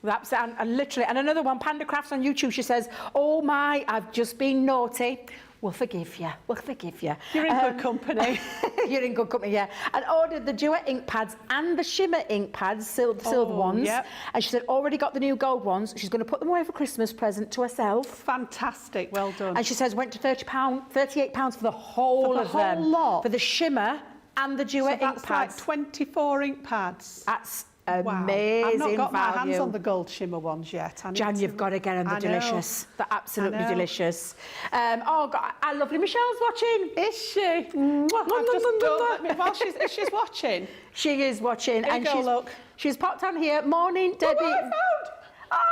That's and literally. And another one, Panda Crafts on YouTube, she says, oh my, I've just been naughty. We'll forgive you. We'll forgive you. You're in good company. You're in good company, yeah. And ordered the Duet ink pads and the shimmer ink pads, silver ones. Yep. And she said, already got the new gold ones. She's going to put them away for Christmas present to herself. Fantastic. Well done. And she says, went to £38 for the whole of them. For the whole lot? For the shimmer and the Duet ink pads. That's like 24 ink pads. That's wow. amazing. I've not got value. my hands on the gold shimmer ones yet. Jan, you've got to get them. They're delicious. They're absolutely delicious. Oh, God, our lovely Michelle's watching. Is she? I've just done. Let me, while she's watching. She is watching. Here and you go, look. She's popped on here. Morning, Debbie. Look what I found. Oh,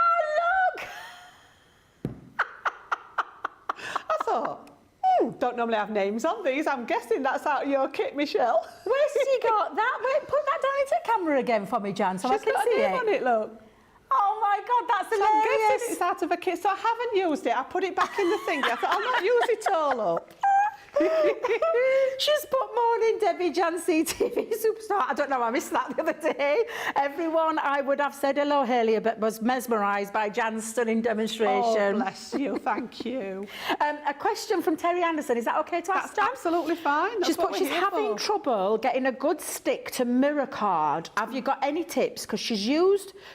look. I thought, don't normally have names on these. I'm guessing that's out of your kit, Michelle. Where's she got that? Wait, put that down into the camera again for me, Jan, so I She's can got see a name it. on it, look. Oh my God, that's So I'm hilarious. guessing it's out of a kit. So I haven't used it. I put it back in the thingy. I thought I'll not use it all up. She's put morning, Debbie, Jan CTV superstar. I don't know, I missed that the other day. Everyone, I would have said hello earlier, but was mesmerised by Jan's stunning demonstration. Oh, bless you. Thank you. A question from Terry Anderson. Is that okay to ask, Jan? Absolutely fine. That's She's what put, we're she's here having for. trouble getting a good stick to mirror card. Have you got any tips? Because she's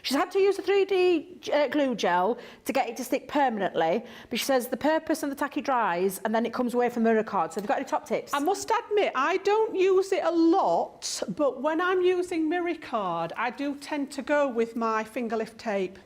had to use a 3D glue gel to get it to stick permanently. But she says the purpose and the tacky dries, and then it comes away from mirror card. So have you got any top tips? I must admit, I don't use it a lot, but when I'm using mirror card, I do tend to go with my finger lift tape.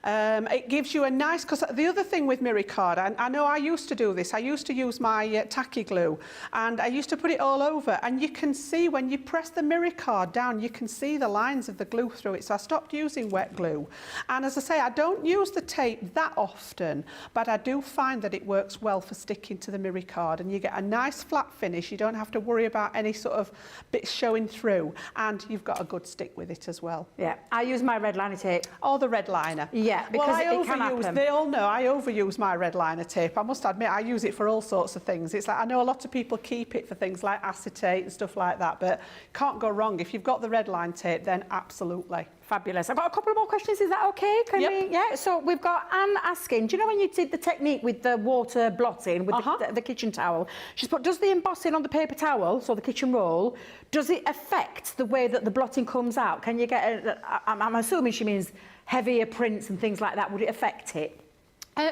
It gives you a nice, because the other thing with mirror card, I know I used to do this, I used to use my tacky glue and I used to put it all over, and you can see when you press the mirror card down, you can see the lines of the glue through it. So I stopped using wet glue. And as I say, I don't use the tape that often, but I do find that it works well for sticking to the mirror card, and you get a nice flat finish. You don't have to worry about any sort of bits showing through, and you've got a good stick with it as well. Yeah, I use my red liner tape. Or the red liner. Yeah, because well, it can happen. They all know I overuse my red liner tape. I must admit, I use it for all sorts of things. It's like, I know a lot of people keep it for things like acetate and stuff like that, but can't go wrong. If you've got the red line tape, then absolutely. Fabulous. I've got a couple of more questions. Is that okay? Can we? Yeah. So we've got Anne asking, do you know when you did the technique with the water blotting with the kitchen towel? She's put, does the embossing on the paper towel, so the kitchen roll, does it affect the way that the blotting comes out? Can you get I'm assuming she means heavier prints and things like that. Would it affect it?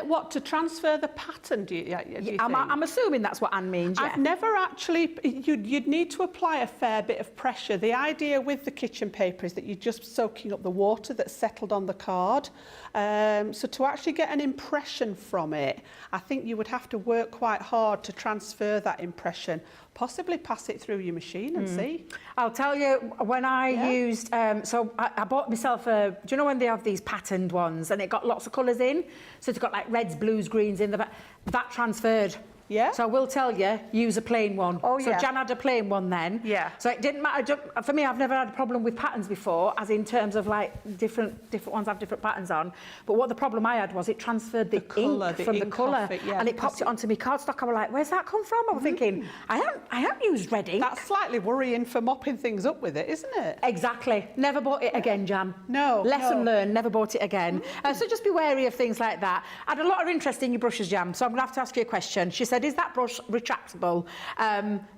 What, to transfer the pattern, do you think? I'm assuming that's what Anne means, yeah. I've never actually, you'd need to apply a fair bit of pressure. The idea with the kitchen paper is that you're just soaking up the water that's settled on the card. So to actually get an impression from it, I think you would have to work quite hard to transfer that impression. Possibly pass it through your machine and see. I'll tell you, when I used, so I bought myself do you know when they have these patterned ones and it got lots of colours in? So it's got like reds, blues, greens in the back. That transferred. Yeah. So I will tell you, use a plain one. Oh, so Jan had a plain one then. Yeah. So it didn't matter. For me, I've never had a problem with patterns before, as in terms of like different ones have different patterns on. But what the problem I had was it transferred the colour, ink from the colour, yeah, and it popped it onto my cardstock. I was like, where's that come from? I was thinking, I haven't used red ink. That's slightly worrying for mopping things up with it, isn't it? Exactly. Never bought it again, Jan. No. Lesson learned, never bought it again. So just be wary of things like that. I had a lot of interest in your brushes, Jan, so I'm going to have to ask you a question. She said, said, is that brush retractable?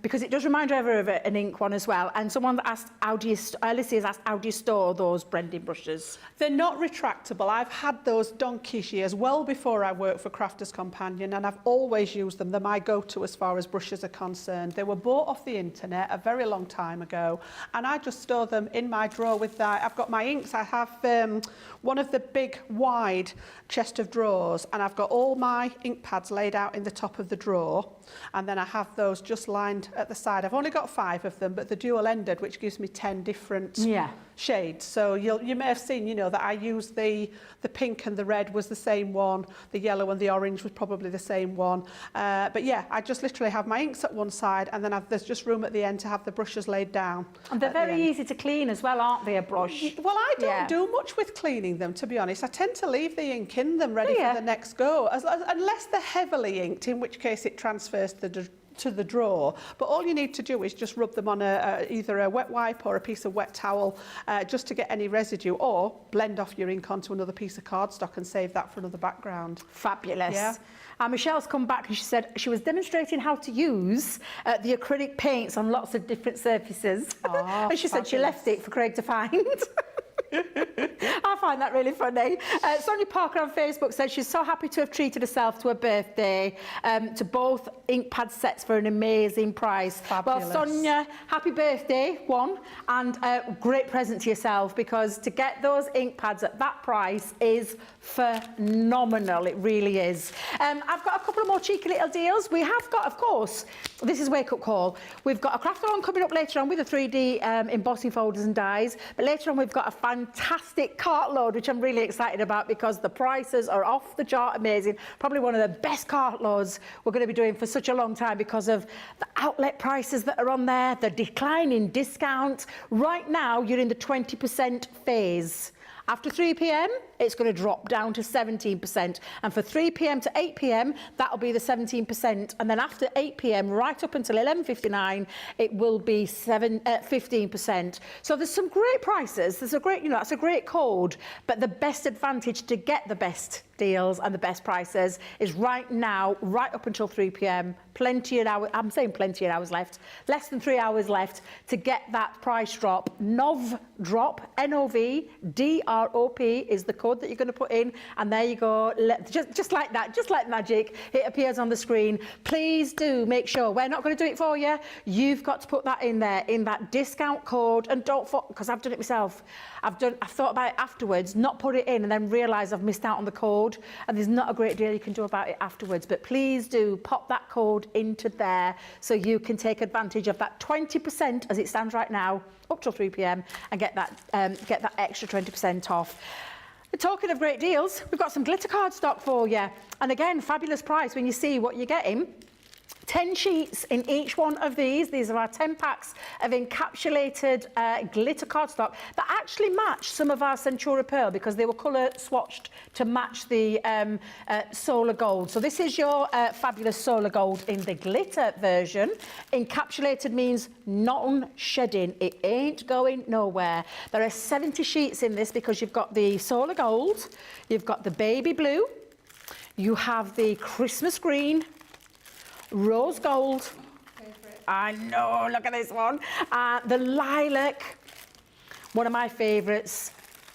Because it does remind her of an ink one as well. And someone that asked, Alicia has asked, how do you store those blending brushes? They're not retractable. I've had those donkey's years, well before I worked for Crafters Companion, and I've always used them. They're my go-to as far as brushes are concerned. They were bought off the internet a very long time ago, and I just store them in my drawer with that. I've got my inks. I have one of the big, wide chest of drawers, and I've got all my ink pads laid out in the top of the drawer, and then I have those just lined at the side. I've only got 5 of them, but they're dual-ended, which gives me 10 different shades. So you may have seen, you know, that I used the pink and the red was the same one, the yellow and the orange was probably the same one. But yeah, I just literally have my inks at one side, and then there's just room at the end to have the brushes laid down. And they're very easy to clean as well, aren't they, a brush? Well, I don't do much with cleaning them, to be honest. I tend to leave the ink in them ready for the next go, unless they're heavily inked, in which case it transfers to the drawer. But all you need to do is just rub them on either a wet wipe or a piece of wet towel just to get any residue, or blend off your ink onto another piece of cardstock and save that for another background. Fabulous. Yeah. Michelle's come back and she said she was demonstrating how to use the acrylic paints on lots of different surfaces. Oh, and she said she left it for Craig to find. I find that really funny. Sonia Parker on Facebook said she's so happy to have treated herself to a birthday, to both ink pad sets for an amazing price. Fabulous. Well, Sonia, happy birthday, one, and a great present to yourself, because to get those ink pads at that price is phenomenal. It really is. I've got a couple of more cheeky little deals. We have got, of course, this is Wake Up Call. We've got a craft-along coming up later on with the 3D embossing folders and dies, but later on we've got a fantastic cart load, which I'm really excited about because the prices are off the chart amazing. Probably one of the best cart loads we're going to be doing for such a long time because of the outlet prices that are on there, the decline in discount. Right now, you're in the 20% phase. After 3 p.m, it's going to drop down to 17%. And for 3 p.m. to 8 p.m, that'll be the 17%. And then after 8 p.m, right up until 11:59, it will be 15%. So there's some great prices. There's a great, that's a great code. But the best advantage to get the best deals and the best prices is right now, right up until 3 p.m. Plenty of hours, I'm saying plenty of hours left, less than 3 hours left to get that price drop. NOV drop, NOV-DROP is the code that you're going to put in, and there you go. Just like that, just like magic, it appears on the screen. Please do make sure, we're not going to do it for you. You've got to put that in there, in that discount code, and don't, because I've done it myself. I've thought about it afterwards, not put it in, and then realise I've missed out on the code, and there's not a great deal you can do about it afterwards. But please do pop that code into there so you can take advantage of that 20% as it stands right now, up till 3 p.m, and get that extra 20% off. Talking of great deals, we've got some glitter card stock for you, and again, fabulous price when you see what you're getting. 10 sheets in each one of these. These are our 10 packs of encapsulated glitter cardstock that actually match some of our Centura Pearl because they were colour swatched to match the Solar Gold. So this is your fabulous Solar Gold in the glitter version. Encapsulated means non-shedding. It ain't going nowhere. There are 70 sheets in this because you've got the Solar Gold, you've got the Baby Blue, you have the Christmas Green, Rose Gold. I know, look at this one. The Lilac. One of my favourites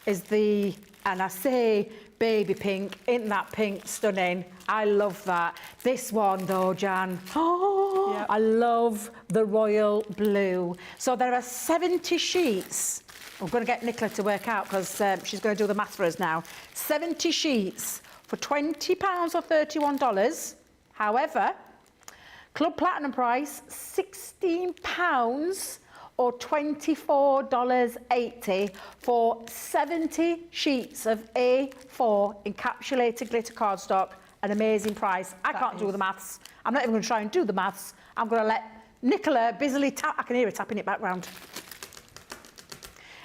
is and I say baby pink. Isn't that pink stunning? I love that. This one though, Jan. Oh, yep. I love the Royal Blue. So there are 70 sheets. I'm going to get Nicola to work out because she's going to do the math for us now. 70 sheets for £20 or $31. However, Club Platinum price, £16 or $24.80 for 70 sheets of A4 encapsulated glitter cardstock. An amazing price. I can't do the maths. I'm not even going to try and do the maths. I'm going to let Nicola busily tap. I can hear her tapping it background.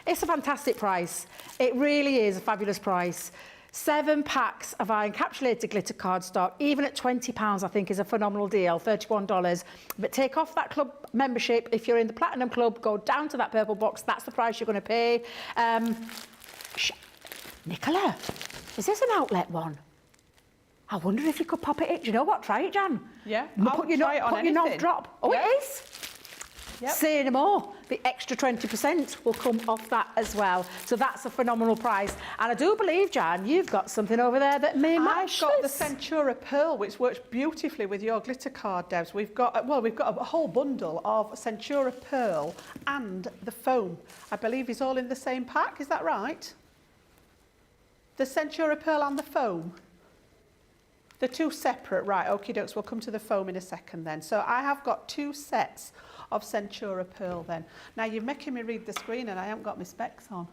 It's a fantastic price. It really is a fabulous price. 7 packs of our encapsulated glitter cardstock, even at £20, I think is a phenomenal deal, $31. But take off that club membership. If you're in the Platinum Club, go down to that purple box. That's the price you're going to pay. Nicola, is this an outlet one? I wonder if you could pop it in. Do you know what? Try it, Jan. Yeah, Put your knob drop. Oh, Yep. it is. Yep. Say no more. The extra 20% will come off that as well. So that's a phenomenal price. And I do believe, Jan, you've got something over there that may match I've got the this. Centura Pearl, which works beautifully with your glitter card, Debs. We've got a whole bundle of Centura Pearl and the foam. I believe is all in the same pack. Is that right? The Centura Pearl and the foam. The two separate, right? Okie dokes. We'll come to the foam in a second then. So I have got 2 sets of Centura Pearl then. Now you're making me read the screen and I haven't got my specs on.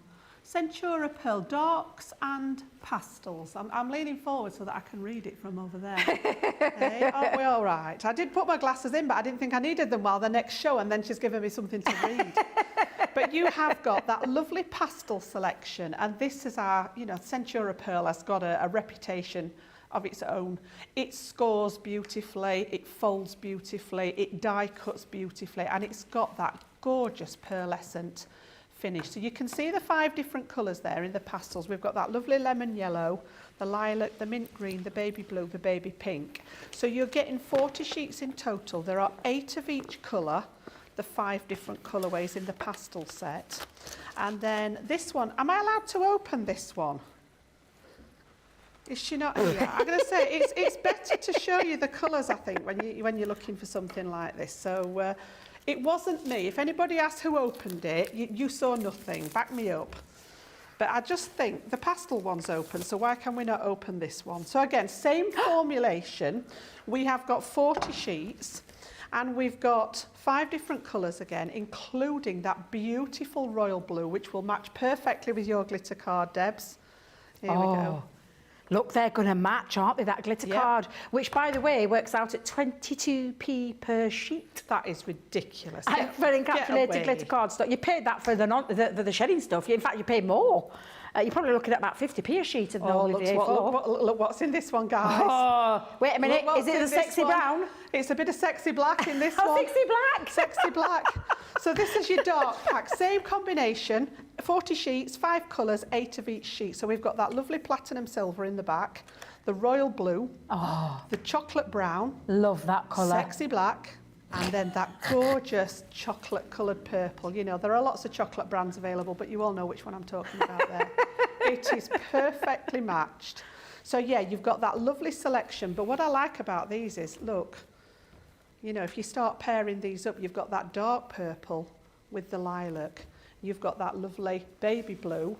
Centura Pearl, darks and pastels. I'm leaning forward so that I can read it from over there. Hey, aren't we all right? I did put my glasses in, but I didn't think I needed them while the next show, and then she's given me something to read. But you have got that lovely pastel selection, and this is our, you know, Centura Pearl has got a reputation of its own. It scores beautifully, it folds beautifully, it die cuts beautifully, and it's got that gorgeous pearlescent finish. So you can see the 5 different colours there in the pastels. We've got that lovely lemon yellow, the lilac, the mint green, the baby blue, the baby pink. So you're getting 40 sheets in total. There are 8 of each colour, the 5 different colourways in the pastel set. And then this one, am I allowed to open this one? Is she not here? I'm going to say it's better to show you the colours, I think, when you're looking for something like this. So it wasn't me. If anybody asked who opened it, you saw nothing. Back me up. But I just think the pastel one's open, so why can we not open this one? So again, same formulation. We have got 40 sheets, and we've got 5 different colours again, including that beautiful royal blue, which will match perfectly with your glitter card, Debs. Here we go. Look, they're going to match, aren't they, that glitter card, which, by the way, works out at 22p per sheet. That is ridiculous. For encapsulated glitter card stock. You paid that for the shedding stuff. In fact, you paid more. You're probably looking at about 50p a sheet of Look what's in this one, guys. Oh, wait a minute. Is it the sexy brown? It's a bit of sexy black in this one. Sexy black. Sexy black. So this is your dark pack. Same combination, 40 sheets, 5 colours, 8 of each sheet. So we've got that lovely platinum silver in the back, the royal blue, the chocolate brown. Love that colour. Sexy black. And then that gorgeous chocolate coloured purple. You know, there are lots of chocolate brands available, but you all know which one I'm talking about there. It is perfectly matched. So yeah, you've got that lovely selection. But what I like about these is, look, you know, if you start pairing these up, you've got that dark purple with the lilac. You've got that lovely baby blue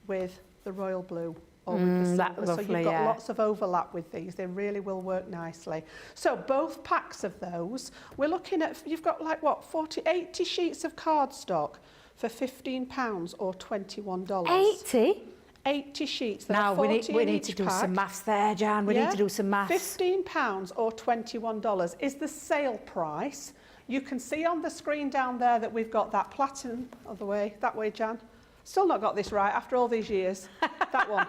with the royal blue. Or with the silver. So you've got lots of overlap with these. They really will work nicely. So both packs of those, we're looking at, you've got like what, 80 sheets of cardstock for £15 or $21. 80? 80 sheets. Now we need to do some maths there, Jan. We need to do some maths. £15 or $21 is the sale price. You can see on the screen down there that we've got that platinum that way, Jan. Still not got this right after all these years. That one.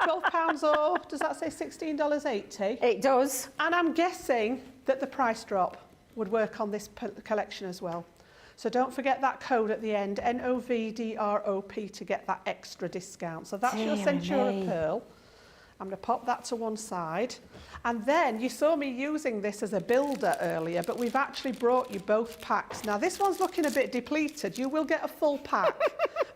£12 or, does that say $16.80? It does. And I'm guessing that the price drop would work on this collection as well. So don't forget that code at the end, NOVDROP, to get that extra discount. So that's your Centura Pearl. I'm going to pop that to one side. And then you saw me using this as a builder earlier, but we've actually brought you both packs. Now this one's looking a bit depleted. You will get a full pack,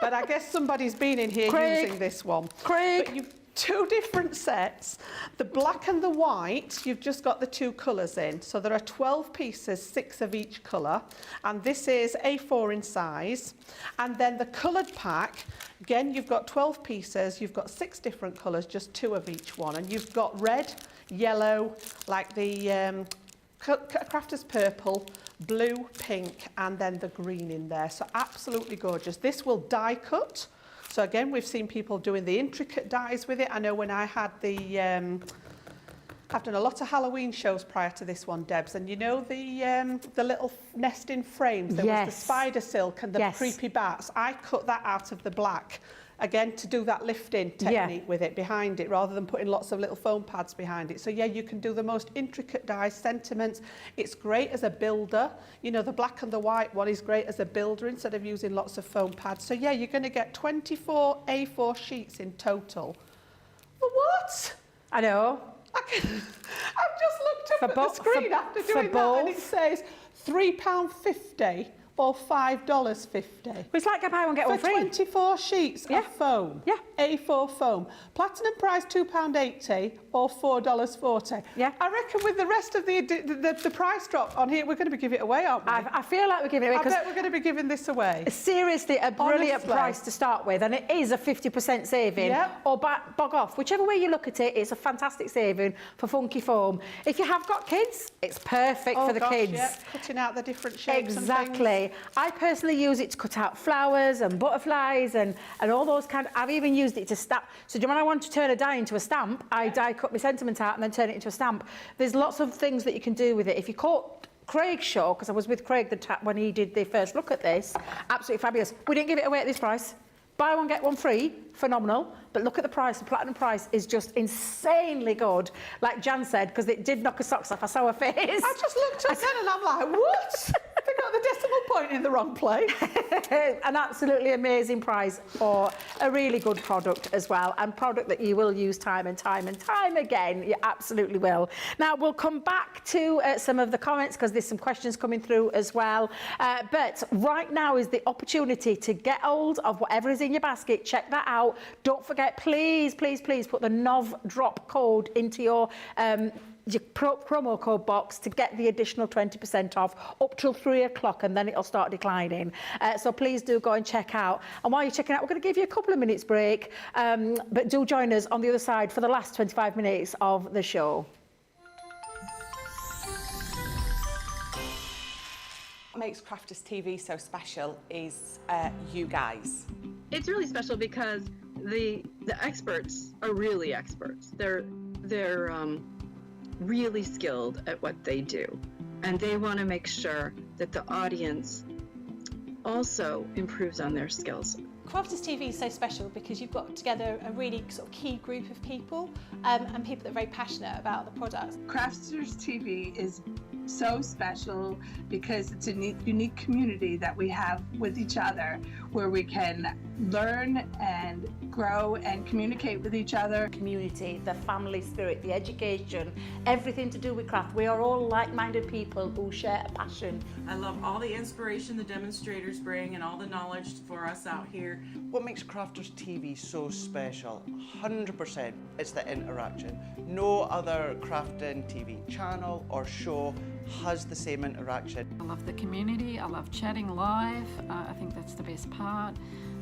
but I guess somebody's been in here using this one. But you've 2 different sets. The black and the white, you've just got the 2 colours in. So there are 12 pieces, 6 of each colour. And this is A4 in size. And then the coloured pack, again, you've got 12 pieces. You've got 6 different colours, just 2 of each one. And you've got red, yellow, like the Crafter's purple, blue, pink, and then the green in there. So absolutely gorgeous. This will die cut. So again, we've seen people doing the intricate dies with it. I know when I had I've done a lot of Halloween shows prior to this one, Debs, and you know the little nesting frames, there was the spider silk and the creepy bats. I cut that out of the black, again, to do that lifting technique with it behind it, rather than putting lots of little foam pads behind it. So yeah, you can do the most intricate dies, sentiments. It's great as a builder. You know, the black and the white one is great as a builder instead of using lots of foam pads. So yeah, you're going to get 24 A4 sheets in total. For what? I know. I've just looked up at the screen after doing that, and it says £3.50 or $5.50. It's like a buy one get one free. For 24 sheets of foam. Yeah. A4 foam. Platinum price £2.80 or $4.40. Yeah. I reckon with the rest of the price drop on here, we're going to be giving it away, aren't we? I feel like we're giving it away. I bet we're going to be giving this away. Seriously, a brilliant Honestly. price to start with, and it is a 50% saving. Yep. Or bog off. Whichever way you look at it, it's a fantastic saving for funky foam. If you have got kids, it's perfect for the kids. Yeah. Cutting out the different shapes and things. Exactly. I personally use it to cut out flowers and butterflies and all those kind of... I've even used it to stamp. So do you know when I want to turn a die into a stamp, I die cut my sentiment out and then turn it into a stamp. There's lots of things that you can do with it. If you caught Craig's show, because I was with Craig when he did the first look at this, absolutely fabulous. We didn't give it away at this price. Buy one, get one free, phenomenal. But look at the price, the platinum price is just insanely good. Like Jan said, because it did knock her socks off, I saw her face. I just looked up then and I'm like, what? They got the decimal point in the wrong place. An absolutely amazing price for a really good product as well, and product that you will use time and time and time again. You absolutely will. Now, we'll come back to some of the comments because there's some questions coming through as well. But right now is the opportunity to get hold of whatever is in your basket. Check that out. Don't forget, please, please, please put the NOV drop code into your promo code box to get the additional 20% off up till 3 o'clock, and then it'll start declining. So please do go and check out. And while you're checking out, we're going to give you a couple of minutes break, but do join us on the other side for the last 25 minutes of the show. What makes Crafters TV so special is you guys. It's really special because the experts are really experts. They're really skilled at what they do, and they want to make sure that the audience also improves on their skills. Crafters TV is so special because you've got together a really sort of key group of people and people that are very passionate about the products. Crafters TV is so special because it's a unique community that we have with each other, where we can learn and grow and communicate with each other. Community, the family spirit, the education, everything to do with craft. We are all like-minded people who share a passion. I love all the inspiration the demonstrators bring and all the knowledge for us out here. What makes Crafters TV so special? 100% it's the interaction. No other crafting TV channel or show has the same interaction. I love the community, I love chatting live, I think that's the best part.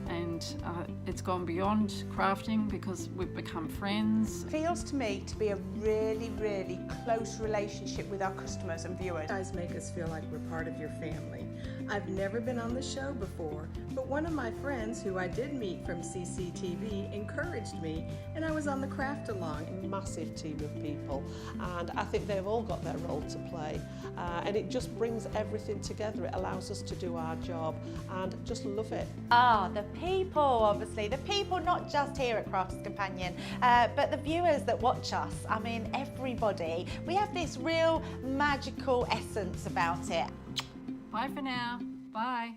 And it's gone beyond crafting because we've become friends. It feels to me to be a really, really close relationship with our customers and viewers. You guys make us feel like we're part of your family. I've never been on the show before, but one of my friends who I did meet from CCTV encouraged me, and I was on the craft along. Massive team of people, and I think they've all got their role to play, and it just brings everything together. It allows us to do our job and just love it. The people, obviously. The people not just here at Crafters Companion, but the viewers that watch us. I mean, everybody. We have this real magical essence about it. Bye for now. Bye.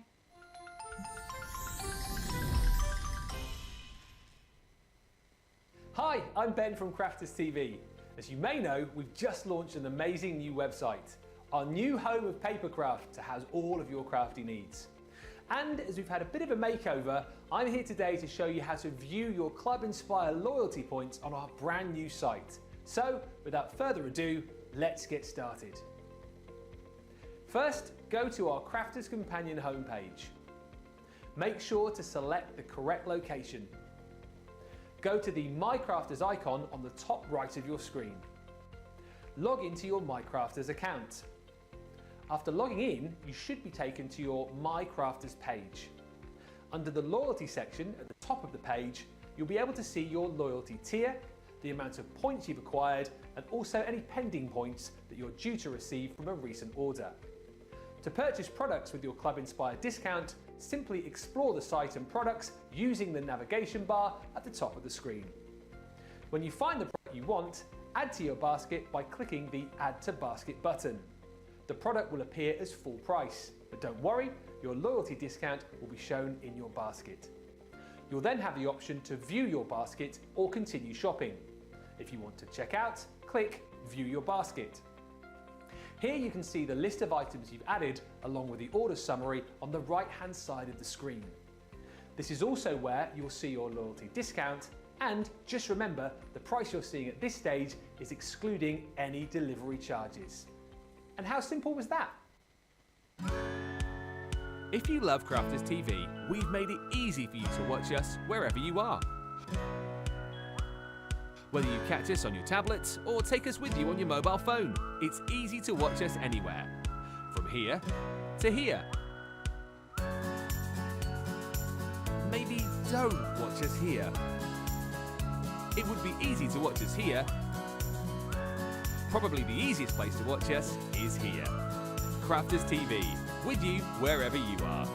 Hi, I'm Ben from Crafters TV. As you may know, we've just launched an amazing new website, our new home of papercraft to house all of your crafty needs. And as we've had a bit of a makeover, I'm here today to show you how to view your Club Inspire loyalty points on our brand new site. So, without further ado, let's get started. First, go to our Crafters Companion homepage. Make sure to select the correct location. Go to the My Crafters icon on the top right of your screen. Log into your My Crafters account. After logging in, you should be taken to your My Crafters page. Under the loyalty section at the top of the page, you'll be able to see your loyalty tier, the amount of points you've acquired, and also any pending points that you're due to receive from a recent order. To purchase products with your Club Inspire discount, simply explore the site and products using the navigation bar at the top of the screen. When you find the product you want, add to your basket by clicking the Add to Basket button. The product will appear as full price, but don't worry, your loyalty discount will be shown in your basket. You'll then have the option to view your basket or continue shopping. If you want to check out, click View Your Basket. Here you can see the list of items you've added along with the order summary on the right-hand side of the screen. This is also where you'll see your loyalty discount, and just remember the price you're seeing at this stage is excluding any delivery charges. And how simple was that? If you love Crafters TV, we've made it easy for you to watch us wherever you are. Whether you catch us on your tablets or take us with you on your mobile phone, it's easy to watch us anywhere. From here to here. Maybe don't watch us here. It would be easy to watch us here. Probably the easiest place to watch us is here. Crafters TV, with you wherever you are.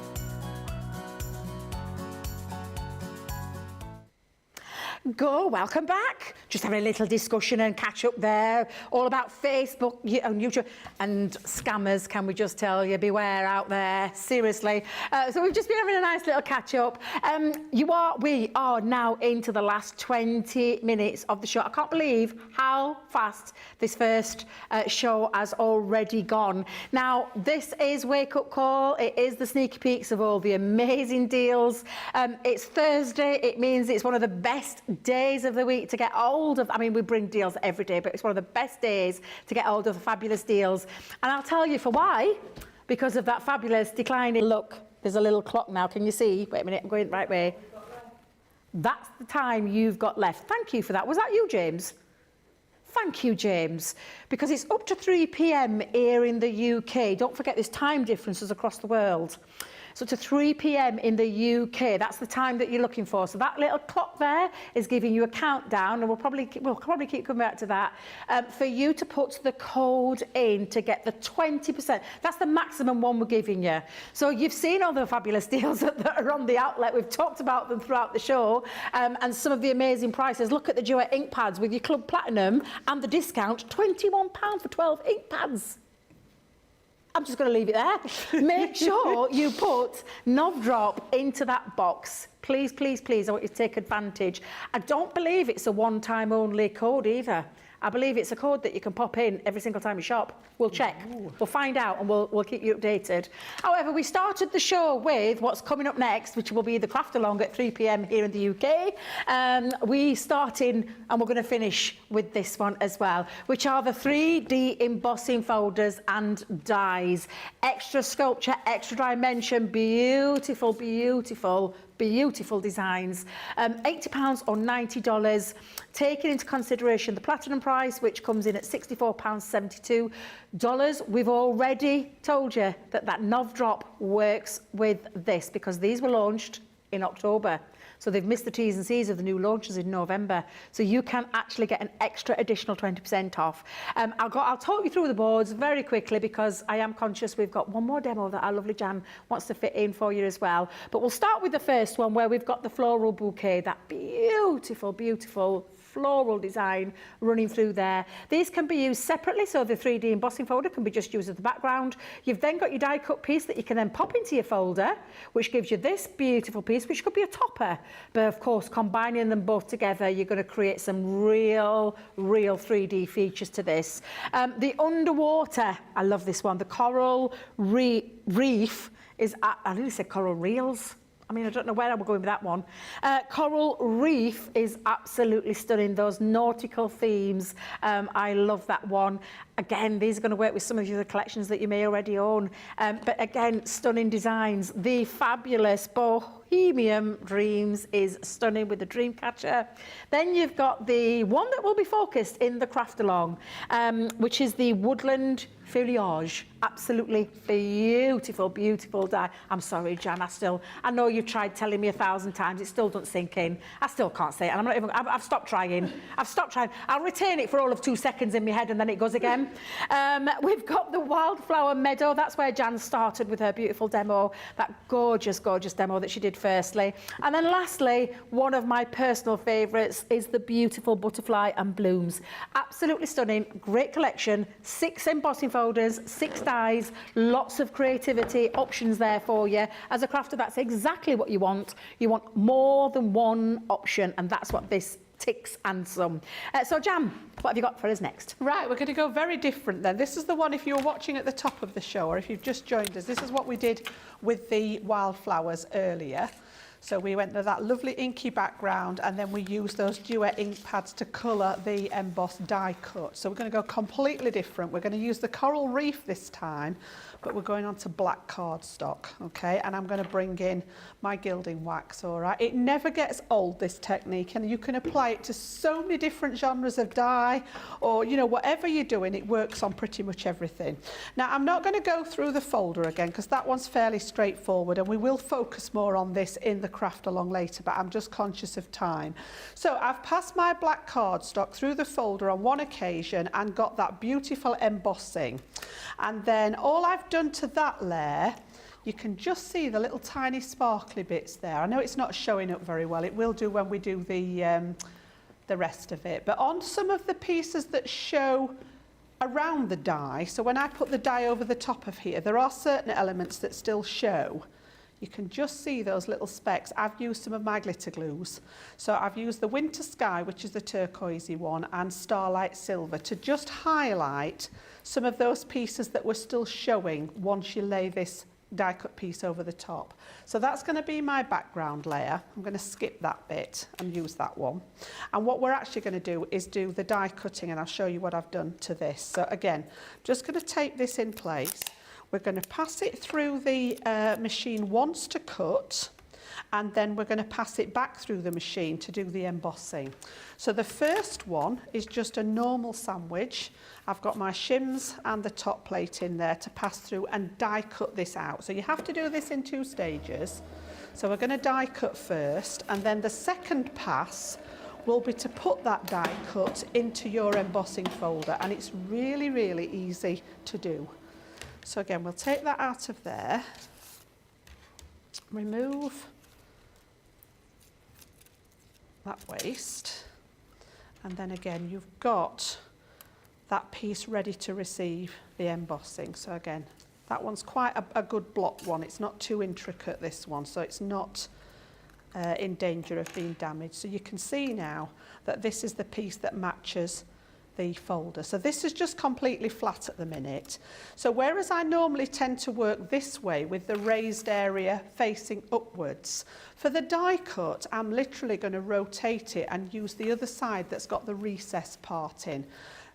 Welcome back. Just having a little discussion and catch up there, all about Facebook and YouTube and scammers. Can we just tell you, beware out there, seriously. So we've just been having a nice little catch up. We are now into the last 20 minutes of the show. I can't believe how fast this first show has already gone. Now, this is Wake Up Call. It is the sneaky peeks of all the amazing deals. It's Thursday. It means it's one of the best days of the week to get hold of. I mean, we bring deals every day, but it's one of the best days to get hold of the fabulous deals. And I'll tell you for why. Because of that fabulous declining. Look, there's a little clock now. Can you see? Wait a minute, I'm going the right way. That's the time you've got left. Thank you for that. Was that you, James? Thank you, James. Because it's up to 3 p.m. here in the UK. Don't forget there's time differences across the world. So to 3 p.m. in the UK, that's the time that you're looking for. So that little clock there is giving you a countdown, and we'll probably keep coming back to that, for you to put the code in to get the 20%. That's the maximum one we're giving you. So you've seen all the fabulous deals that are on the outlet. We've talked about them throughout the show, and some of the amazing prices. Look at the Duet ink pads with your Club Platinum and the discount, £21 for 12 ink pads. I'm just going to leave it there. Make sure you put Novdrop into that box. Please, please, please, I want you to take advantage. I don't believe it's a one-time only code either. I believe it's a code that you can pop in every single time you shop. We'll check. Ooh. We'll find out and we'll keep you updated. However, we started the show with what's coming up next, which will be the craft along at 3 p.m. here in the UK. We starting and we're going to finish with this one as well, which are the 3D embossing folders and dies. Extra sculpture, extra dimension, beautiful, beautiful, beautiful designs. £80 or $90, taking into consideration the platinum price, which comes in at £64.72. We've already told you that Novdrop works with this because these were launched in October. So they've missed the T's and C's of the new launches in November. So you can actually get an extra additional 20% off. I'll talk you through the boards very quickly because I am conscious we've got one more demo that our lovely Jan wants to fit in for you as well. But we'll start with the first one where we've got the floral bouquet, that beautiful, beautiful floral design running through there. These can be used separately, so the 3D embossing folder can be just used as the background. You've then got your die cut piece that you can then pop into your folder, which gives you this beautiful piece, which could be a topper. But of course, combining them both together, you're going to create some real 3D features to this. The underwater, I love this one. The coral reef is, I nearly said coral reels. I mean, I don't know where I'm going with that one. Coral Reef is absolutely stunning. Those nautical themes, I love that one. Again, these are going to work with some of the other collections that you may already own. But again, stunning designs. The fabulous Bohemian Dreams is stunning with the Dreamcatcher. Then you've got the one that will be focused in the craft along, which is the Woodland Foliage. Absolutely beautiful, beautiful die. I'm sorry, Jan, I know you've tried telling me 1,000 times, it still doesn't sink in. I still can't say it, and I've stopped trying. I'll retain it for all of 2 seconds in my head and then it goes again. We've got the Wildflower Meadow. That's where Jan started with her beautiful demo, that gorgeous, gorgeous demo that she did firstly. And then lastly, one of my personal favourites is the beautiful Butterfly and Blooms. Absolutely stunning, great collection, 6 embossing folders, 6 dies, lots of creativity options there for you. As a crafter, that's exactly what you want. You want more than one option, and that's what this ticks and some. So Jan, what have you got for us next? Right, we're going to go very different then. This is the one, if you were watching at the top of the show, or if you've just joined us, this is what we did with the wildflowers earlier. So we went to that lovely inky background, and then we used those duet ink pads to colour the embossed die cut. So we're going to go completely different. We're going to use the coral reef this time, but we're going on to black cardstock, okay? And I'm going to bring in my gilding wax, all right? It never gets old, this technique, and you can apply it to so many different genres of dye, or, you know, whatever you're doing, it works on pretty much everything. Now, I'm not going to go through the folder again, because that one's fairly straightforward, and we will focus more on this in the craft along later, but I'm just conscious of time. So I've passed my black cardstock through the folder on one occasion and got that beautiful embossing. And then all I've done to that layer, you can just see the little tiny sparkly bits there. I know it's not showing up very well. It will do when we do the rest of it. But on some of the pieces that show around the die, so when I put the die over the top of here, there are certain elements that still show. You can just see those little specks. I've used some of my glitter glues. So I've used the Winter Sky, which is the turquoisey one, and Starlight Silver to just highlight some of those pieces that were still showing once you lay this die cut piece over the top. So that's going to be my background layer. I'm going to skip that bit and use that one. And what we're actually going to do is do the die cutting, and I'll show you what I've done to this. So again, just going to tape this in place. We're going to pass it through the machine once to cut, and then we're going to pass it back through the machine to do the embossing. So the first one is just a normal sandwich. I've got my shims and the top plate in there to pass through and die cut this out. So you have to do this in 2 stages. So we're going to die cut first, and then the second pass will be to put that die cut into your embossing folder, and it's really, really easy to do. So again, we'll take that out of there, remove that waste, and then again, you've got that piece ready to receive the embossing. So again, that one's quite a good block one. It's not too intricate, this one, so it's not in danger of being damaged. So you can see now that this is the piece that matches the folder. So this is just completely flat at the minute. So whereas I normally tend to work this way with the raised area facing upwards, for the die cut, I'm literally going to rotate it and use the other side that's got the recessed part in.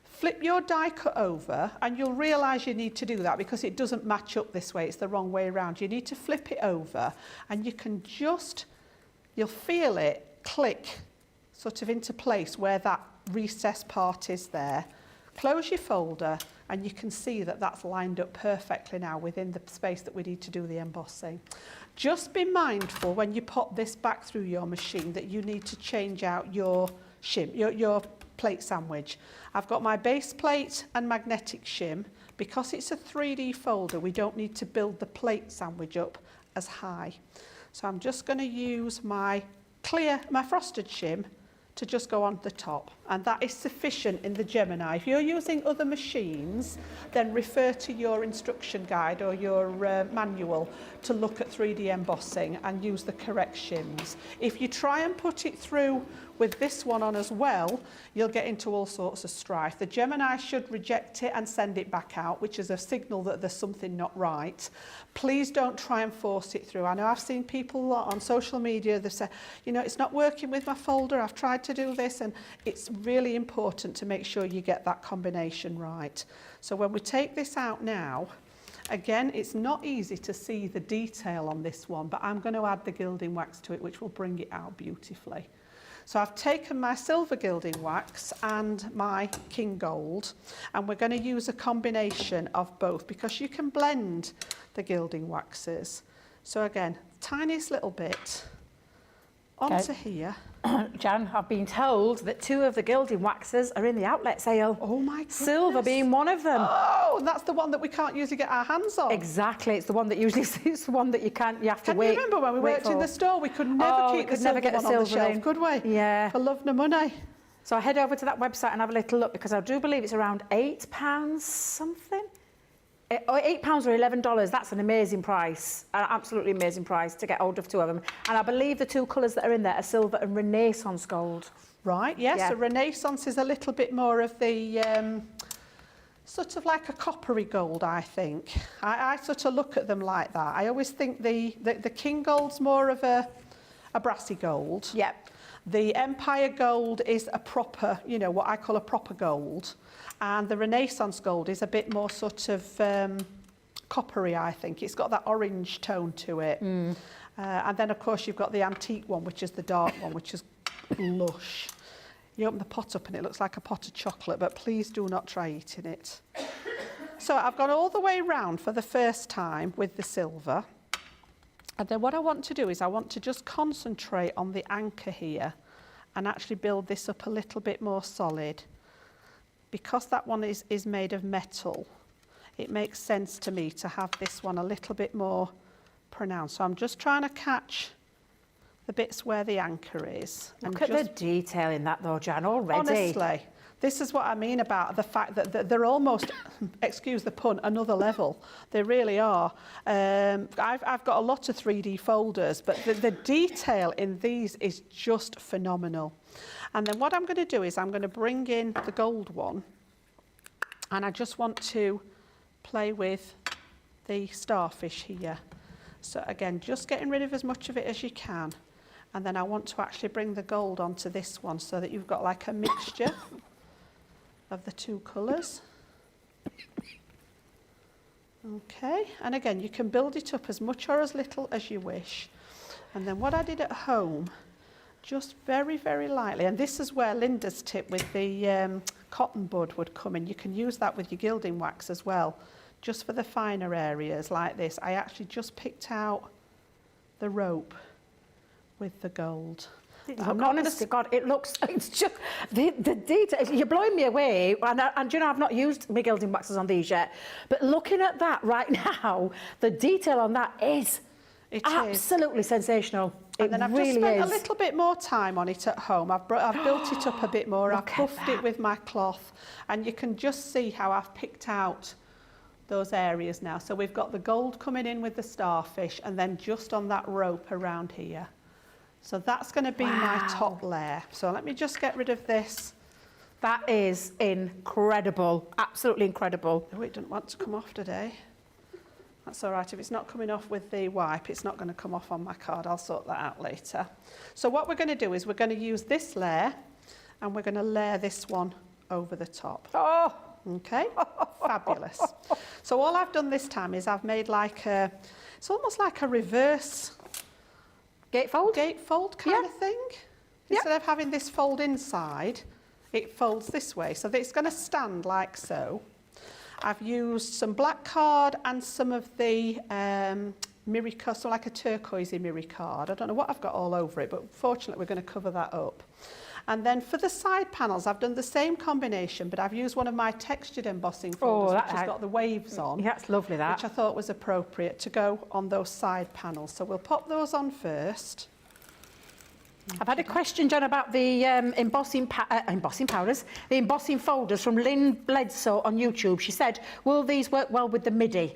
Flip your die cut over, and you'll realise you need to do that because it doesn't match up this way. It's the wrong way around. You need to flip it over, and you can just, you'll feel it click sort of into place where that recessed part is there. Close your folder, and you can see that that's lined up perfectly now within the space that we need to do the embossing. Just be mindful when you pop this back through your machine that you need to change out your shim, your plate sandwich. I've got my base plate and magnetic shim. Because it's a 3D folder, we don't need to build the plate sandwich up as high. So I'm just going to use my frosted shim to just go on the top, and that is sufficient in the Gemini. If you're using other machines, then refer to your instruction guide or your manual to look at 3D embossing and use the correct shims. If you try and put it through with this one on as well, you'll get into all sorts of strife. The Gemini should reject it and send it back out, which is a signal that there's something not right. Please don't try and force it through. I know I've seen people on social media that say, you know, it's not working with my folder, I've tried to do this, and it's really important to make sure you get that combination right. So when we take this out now, again, it's not easy to see the detail on this one, but I'm going to add the gilding wax to it, which will bring it out beautifully. So I've taken my silver gilding wax and my King Gold, and we're going to use a combination of both because you can blend the gilding waxes. So again, tiniest little bit onto here. Jan, I've been told that 2 of the gilding waxes are in the outlet sale. Oh my goodness. Silver being one of them. Oh, and that's the one that we can't usually get our hands on. Exactly, it's the one that usually it's the one that you have to wait. Can you remember when we worked in the store? We could never keep the silver one on the shelf, could we? Yeah. For love nor money. So I head over to that website and have a little look because I do believe it's around £8 something. £8 or $11, that's an amazing price, an absolutely amazing price to get hold of 2 of them. And I believe the 2 colours that are in there are silver and Renaissance gold. Right, yes, Yeah. so Renaissance is a little bit more of the sort of like a coppery gold, I think. I sort of look at them like that. I always think the King Gold's more of a brassy gold. Yep. The Empire Gold is a proper, you know, what I call a proper gold. And the Renaissance Gold is a bit more sort of coppery, I think. It's got that orange tone to it. And then, of course, you've got the antique one, which is the dark one, which is lush. You open the pot up and it looks like a pot of chocolate, but please do not try eating it. So I've gone all the way round for the first time with the silver. And then what I want to do is I want to just concentrate on the anchor here and actually build this up a little bit more solid. Because that one is made of metal, it makes sense to me to have this one a little bit more pronounced. So I'm just trying to catch the bits where the anchor is. Look at the detail in that though, Jan, already. Honestly, this is what I mean about the fact that they're almost, excuse the pun, another level. They really are. I've got a lot of 3D folders, but the detail in these is just phenomenal. And then what I'm going to do is I'm going to bring in the gold one, and I just want to play with the starfish here. So again, just getting rid of as much of it as you can. And then I want to actually bring the gold onto this one so that you've got like a mixture of the 2 colours. Okay, and again, you can build it up as much or as little as you wish. And then what I did at home, just very, very lightly, and this is where Linda's tip with the cotton bud would come in. You can use that with your gilding wax as well, just for the finer areas like this. I actually just picked out the rope with the gold. Honest to God, it looks, it's just, the detail, you're blowing me away. And you know, I've not used my gilding waxes on these yet, but looking at that right now, the detail on that is absolutely sensational. And then I've really just spent is. a little bit more time on it at home. I've built it up a bit more. I've buffed it with my cloth, and you can just see how I've picked out those areas now. So we've got the gold coming in with the starfish, and then just on that rope around here. So that's going to be my top layer. So let me just get rid of this. That is incredible, absolutely incredible. Oh, it doesn't want to come off today. That's all right. If it's not coming off with the wipe, it's not going to come off on my card. I'll sort that out later. So what we're going to do is we're going to use this layer, and we're going to layer this one over the top. Oh! Okay, fabulous. So all I've done this time is I've made like a, it's almost like a reverse gatefold kind of thing. Instead of having this fold inside, it folds this way. So it's going to stand like so. I've used some black card and some of the mirror card, so like a turquoisey mirror card. I don't know what I've got all over it, but fortunately we're going to cover that up. And then for the side panels, I've done the same combination, but I've used one of my textured embossing folders, which has got the waves on. Yeah, it's lovely, that. Which I thought was appropriate to go on those side panels. So we'll pop those on first. I've had a question, John, about the embossing powders, the embossing folders from Lynn Bledsoe on YouTube. She said, will these work well with the MIDI?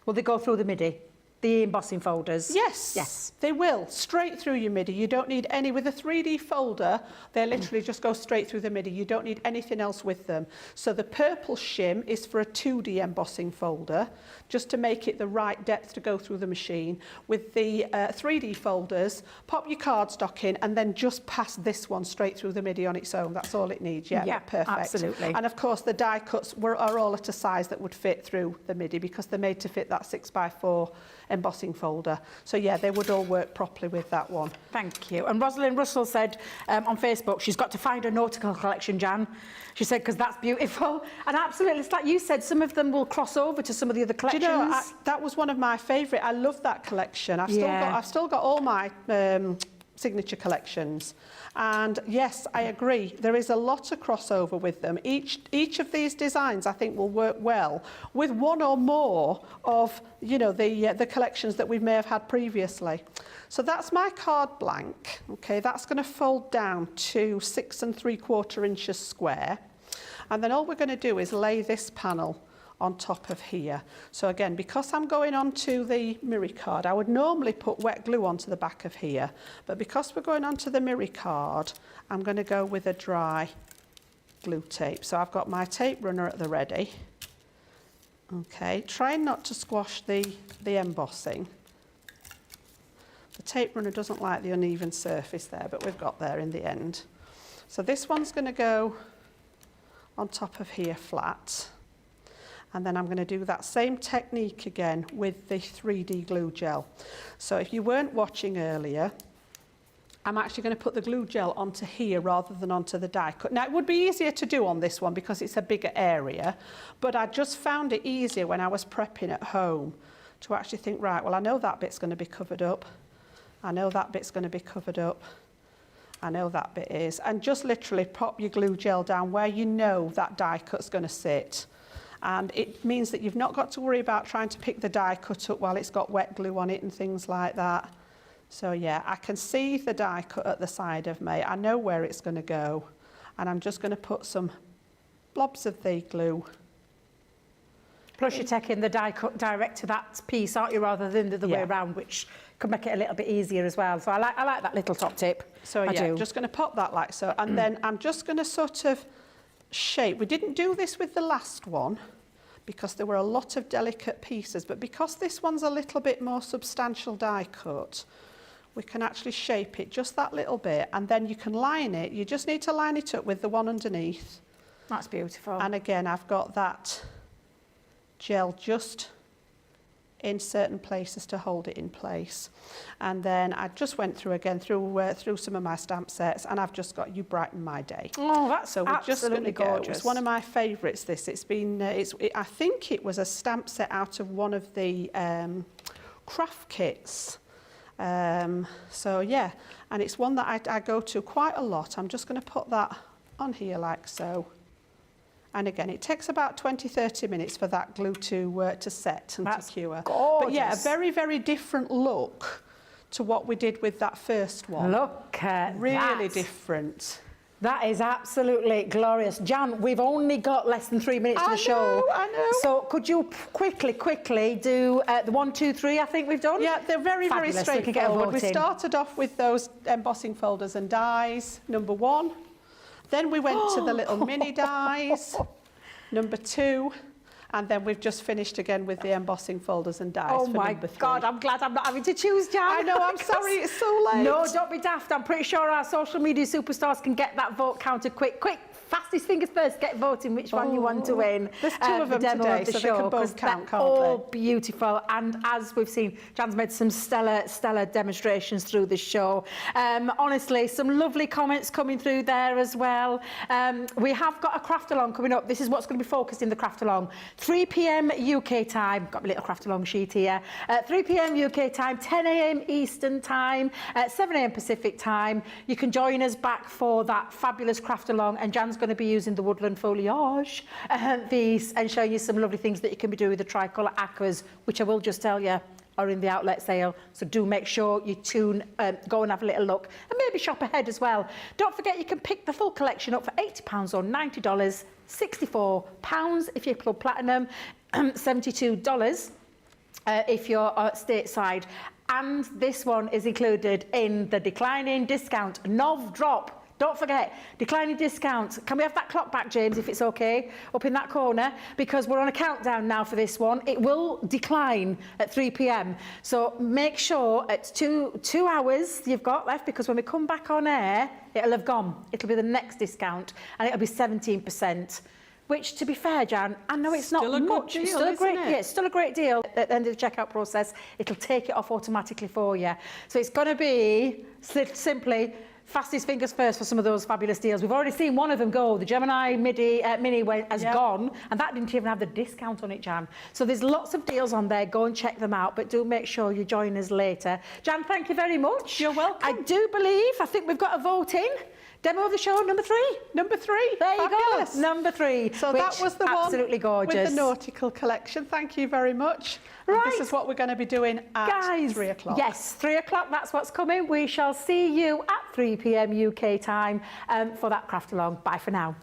Will they go through the MIDI? The embossing folders? Yes. Yes. They will, straight through your MIDI. You don't need any, with a 3D folder, they literally just go straight through the MIDI. You don't need anything else with them. So the purple shim is for a 2D embossing folder, just to make it the right depth to go through the machine. With the 3D folders, pop your cardstock in and then just pass this one straight through the MIDI on its own. That's all it needs. Yeah, perfect. Absolutely. And of course, the die cuts are all at a size that would fit through the MIDI because they're made to fit that 6x4 embossing folder. So yeah, they would all work properly with that one. Thank you. And Rosalind Russell said on Facebook, she's got to find a nautical collection, Jan. She said, because that's beautiful. And absolutely, it's like you said, some of them will cross over to some of the other collections. Do you know, that was one of my favourite. I love that collection. I've still got all my signature collections. And yes, I agree. There is a lot of crossover with them. Each of these designs, I think, will work well with one or more of, you know, the collections that we may have had previously. So that's my card blank. Okay, that's going to fold down to 6 3/4 inches square. And then all we're going to do is lay this panel on top of here. So again, because I'm going onto the mirror card, I would normally put wet glue onto the back of here, but because we're going onto the mirror card, I'm going to go with a dry glue tape. So I've got my tape runner at the ready. Okay, trying not to squash the embossing. The tape runner doesn't like the uneven surface there, but we've got there in the end. So this one's going to go on top of here flat. And then I'm going to do that same technique again with the 3D glue gel. So if you weren't watching earlier, I'm actually going to put the glue gel onto here rather than onto the die cut. Now, it would be easier to do on this one because it's a bigger area, but I just found it easier when I was prepping at home to actually think, right, well, I know that bit's going to be covered up. I know that bit's going to be covered up. I know that bit is. And just literally pop your glue gel down where you know that die cut's going to sit. And it means that you've not got to worry about trying to pick the die cut up while it's got wet glue on it and things like that. So yeah, I can see the die cut at the side of me. I know where it's going to go. And I'm just going to put some blobs of the glue. Plus you're taking the die cut direct to that piece, aren't you, rather than the other way around, which could make it a little bit easier as well. So I like that little top tip. So yeah, I'm just going to pop that like so. And then I'm just going to sort of shape. We didn't do this with the last one because there were a lot of delicate pieces, but because this one's a little bit more substantial die cut, we can actually shape it just that little bit, and then you can line it. You just need to line it up with the one underneath. That's beautiful. And again, I've got that gel just in certain places to hold it in place. And then I just went through again through some of my stamp sets, and I've just got You Brighten My Day. Oh, that's so we're just going to go. gorgeous. It's one of my favourites. It's been I think it was a stamp set out of one of the craft kits. So yeah, and it's one that I go to quite a lot. I'm just going to put that on here like so. And again, it takes about 20-30 minutes for that glue to set and to cure. Gorgeous. But yeah, a very, very different look to what we did with that first one. Look at really that. Different. That is absolutely glorious. Jan, we've only got less than 3 minutes to the show. I know. So could you quickly do the 1, 2, 3 I think we've done? Yeah, they're very, Fabulous. very straightforward. We can get a vote We in. started off with those embossing folders and dies, number 1. Then we went to the little mini dies, number 2. And then we've just finished again with the embossing folders and dies for number 3. God, I'm glad I'm not having to choose, Jan. I know, I'm sorry, it's so late. No, don't be daft. I'm pretty sure our social media superstars can get that vote counted quick. Fastest fingers first, get voting which one you want to win. There's 2 of them demo today, of the so show, they can both count, can't all they? beautiful. And as we've seen, Jan's made some stellar demonstrations through the show. Honestly, some lovely comments coming through there as well. We have got a craft along coming up. This is what's going to be focused in the craft along. 3 p.m. UK time. Got my little craft along sheet here. 3 p.m. UK time, 10 a.m. Eastern time, 7 a.m. Pacific time. You can join us back for that fabulous craft along, and Jan's going to be using the woodland foliage piece and showing you some lovely things that you can be doing with the tricolour aquas, which I will just tell you are in the outlet sale. So do make sure you go and have a little look, and maybe shop ahead as well. Don't forget you can pick the full collection up for £80 or $90, £64 if you're Club Platinum, $72 if you're stateside. And this one is included in the declining discount Nov drop. Don't forget, declining discount. Can we have that clock back, James, if it's okay, up in that corner? Because we're on a countdown now for this one. It will decline at 3 p.m. So make sure it's two hours you've got left, because when we come back on air, it'll have gone. It'll be the next discount, and it'll be 17%. Which, to be fair, Jan, I know it's not much. It's still a great deal. Yeah, it's still a great deal. At the end of the checkout process, it'll take it off automatically for you. So it's going to be simply fastest fingers first for some of those fabulous deals. We've already seen one of them go. The Gemini Mini has gone, and that didn't even have the discount on it, Jan. So there's lots of deals on there. Go and check them out, but do make sure you join us later. Jan, thank you very much. You're welcome. I think we've got a vote in. Demo of the show, number 3. Number 3. There Fabulous. you go. Number 3. So that was the one absolutely gorgeous with the nautical collection. Thank you very much. Right. And this is what we're going to be doing at 3 o'clock. Yes, 3 o'clock. That's what's coming. We shall see you at 3 p.m. UK time for that craft along. Bye for now.